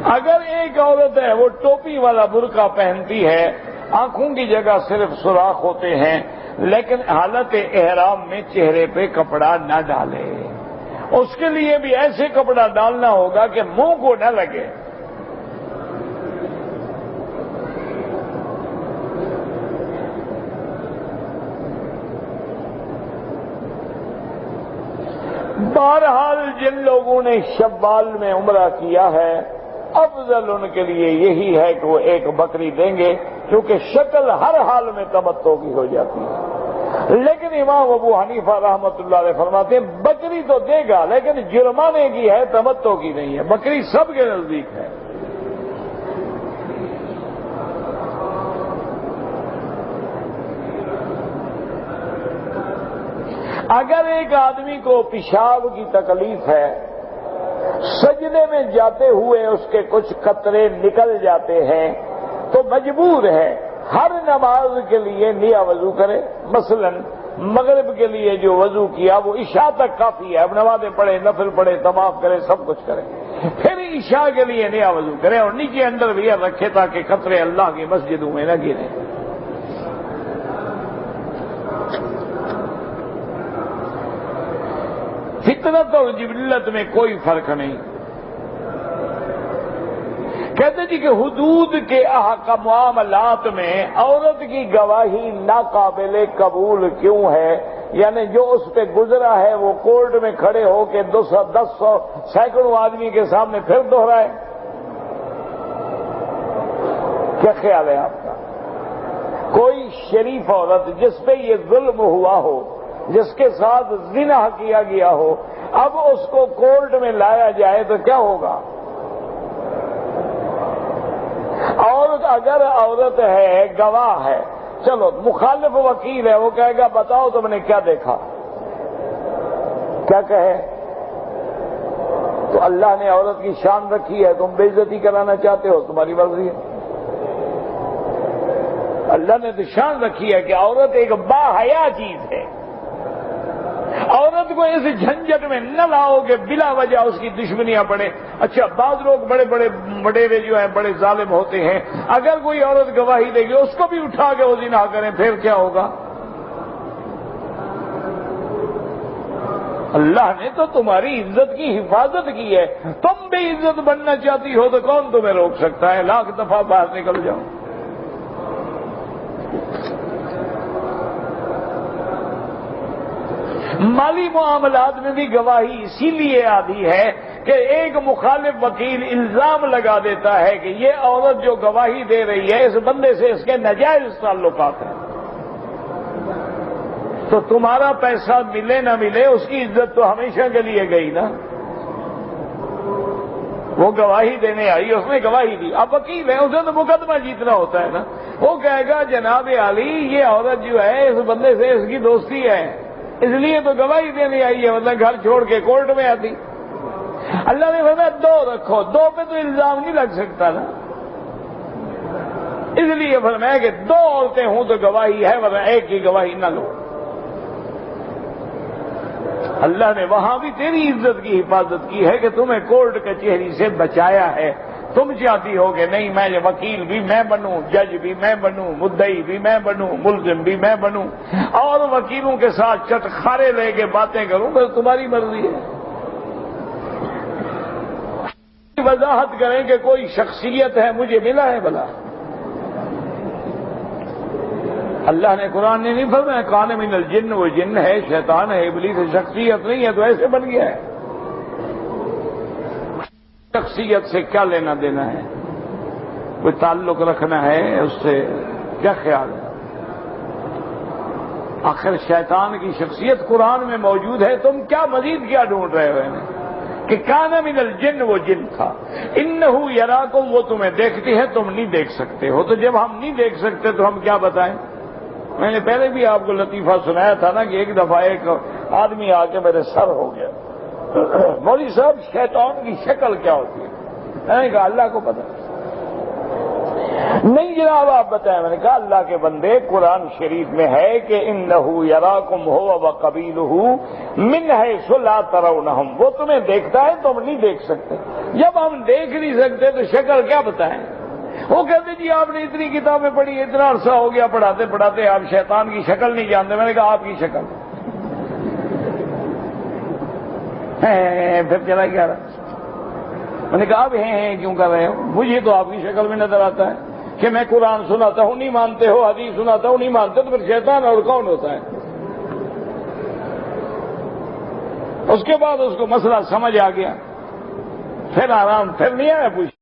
اگر ایک عورت ہے وہ ٹوپی والا برقع پہنتی ہے، آنکھوں کی جگہ صرف سوراخ ہوتے ہیں، لیکن حالت احرام میں چہرے پہ کپڑا نہ ڈالے، اس کے لیے بھی ایسے کپڑا ڈالنا ہوگا کہ منہ کو نہ لگے۔ بہرحال جن لوگوں نے شوال میں عمرہ کیا ہے، افضل ان کے لیے یہی ہے کہ وہ ایک بکری دیں گے، کیونکہ شکل ہر حال میں تمتع کی ہو جاتی ہے۔ لیکن امام ابو حنیفہ رحمۃ اللہ علیہ فرماتے ہیں بکری تو دے گا لیکن جرمانے کی ہے، تمتع کی نہیں ہے، بکری سب کے نزدیک ہے۔ اگر ایک آدمی کو پیشاب کی تکلیف ہے، سجدے میں جاتے ہوئے اس کے کچھ قطرے نکل جاتے ہیں، تو مجبور ہے ہر نماز کے لیے نیا وضو کرے۔ مثلا مغرب کے لیے جو وضو کیا وہ عشاء تک کافی ہے، اب نمازیں پڑھے، نفل پڑھے، طواف کرے، سب کچھ کرے، پھر عشاء کے لیے نیا وضو کرے اور نیچے اندر بھی رکھے تاکہ قطرے اللہ کی مسجدوں میں نہ گریں۔ فطرت اور جبلت میں کوئی فرق نہیں۔ کہتے جی کہ حدود کے احکام معاملات میں عورت کی گواہی ناقابل قبول کیوں ہے؟ یعنی جو اس پہ گزرا ہے وہ کورٹ میں کھڑے ہو کے 200 سینکڑوں آدمی کے سامنے پھر دہرائے، کیا خیال ہے آپ کا؟ کوئی شریف عورت جس پہ یہ ظلم ہوا ہو، جس کے ساتھ زنا کیا گیا ہو، اب اس کو کورٹ میں لایا جائے تو کیا ہوگا؟ اور اگر عورت ہے، گواہ ہے، چلو مخالف وکیل ہے، وہ کہے گا بتاؤ تم نے کیا دیکھا، کیا کہے؟ تو اللہ نے عورت کی شان رکھی ہے، تم بے عزتی کرانا چاہتے ہو، تمہاری مرضی ہے۔ اللہ نے تو شان رکھی ہے کہ عورت ایک باحیا چیز ہے، عورت کو اس جھنجٹ میں نہ لاؤ کہ بلا وجہ اس کی دشمنیاں پڑے۔ اچھا بعض لوگ بڑے بڑے وڈیرے جو ہیں بڑے ظالم ہوتے ہیں، اگر کوئی عورت گواہی دے گی اس کو بھی اٹھا کے وہ زنا کریں، پھر کیا ہوگا؟ اللہ نے تو تمہاری عزت کی حفاظت کی ہے، تم بھی عزت بننا چاہتی ہو تو کون تمہیں روک سکتا ہے؟ لاکھ دفعہ باہر نکل جاؤ۔ مالی معاملات میں بھی گواہی اسی لیے آتی ہے کہ ایک مخالف وکیل الزام لگا دیتا ہے کہ یہ عورت جو گواہی دے رہی ہے اس بندے سے اس کے ناجائز تعلقات ہیں، تو تمہارا پیسہ ملے نہ ملے اس کی عزت تو ہمیشہ کے لیے گئی نا۔ وہ گواہی دینے آئی، اس نے گواہی دی، اب وکیل ہے، اسے تو مقدمہ جیتنا ہوتا ہے نا۔ وہ کہے گا جناب عالی یہ عورت جو ہے اس بندے سے اس کی دوستی ہے، اس لیے تو گواہی دینے آئی ہے، مطلب گھر چھوڑ کے کورٹ میں آتی۔ اللہ نے فرمایا 2 رکھو، 2 پہ تو الزام نہیں لگ سکتا نا، اس لیے فرمایا کہ 2 عورتیں ہوں تو گواہی ہے، ورنہ ایک کی گواہی نہ لو۔ اللہ نے وہاں بھی تیری عزت کی حفاظت کی ہے کہ تمہیں کورٹ کچہری سے بچایا ہے۔ تم چاہتی ہو کہ نہیں میں وکیل بھی میں بنوں، جج بھی میں بنوں، مدعی بھی میں بنوں، ملزم بھی میں بنوں، اور وکیلوں کے ساتھ چٹخارے لے کے باتیں کروں، بس تمہاری مرضی ہے۔ وضاحت کریں کہ کوئی شخصیت ہے مجھے ملا ہے بلا؟ اللہ نے قرآن نے نہیں فرمایا کان من الجن، وہ جن ہے، شیطان ہے، ابلیس شخصیت نہیں ہے تو ایسے بن گیا ہے۔ شخصیت سے کیا لینا دینا ہے؟ کوئی تعلق رکھنا ہے اس سے؟ کیا خیال ہے؟ آخر شیطان کی شخصیت قرآن میں موجود ہے، تم کیا مزید کیا ڈھونڈ رہے ہو کہ کان من الجن، وہ جن تھا، انہ یراکم، وہ تمہیں دیکھتی ہے تم نہیں دیکھ سکتے ہو۔ تو جب ہم نہیں دیکھ سکتے تو ہم کیا بتائیں؟ میں نے پہلے بھی آپ کو لطیفہ سنایا تھا نا کہ ایک دفعہ ایک آدمی آ کے میرے سر ہو گیا، مولوی صاحب شیطان کی شکل کیا ہوتی ہے؟ میں نے کہا اللہ کو پتا۔ نہیں جناب آپ بتائیں. میں نے کہا اللہ کے بندے قرآن شریف میں ہے کہ انہ یراکم هو وقبیلہ من حیث لا ترونہم. وہ تمہیں دیکھتا ہے تم نہیں دیکھ سکتے. جب ہم دیکھ نہیں سکتے تو شکل کیا بتائیں. وہ کہتے جی آپ نے اتنی کتابیں پڑھی, اتنا عرصہ ہو گیا پڑھاتے پڑھاتے آپ شیطان کی شکل نہیں جانتے. میں نے کہا آپ کی شکل پھر چلا کیا رہا. میں نے کہا آپ ہیں کیوں کر رہے ہو, مجھے تو آپ کی شکل میں نظر آتا ہے کہ میں قرآن سناتا ہوں نہیں مانتے ہو, حدیث سناتا ہوں نہیں مانتے, تو پھر شیطان اور کون ہوتا ہے. اس کے بعد اس کو مسئلہ سمجھ آ گیا, پھر آرام, پھر نہیں آیا پوچھ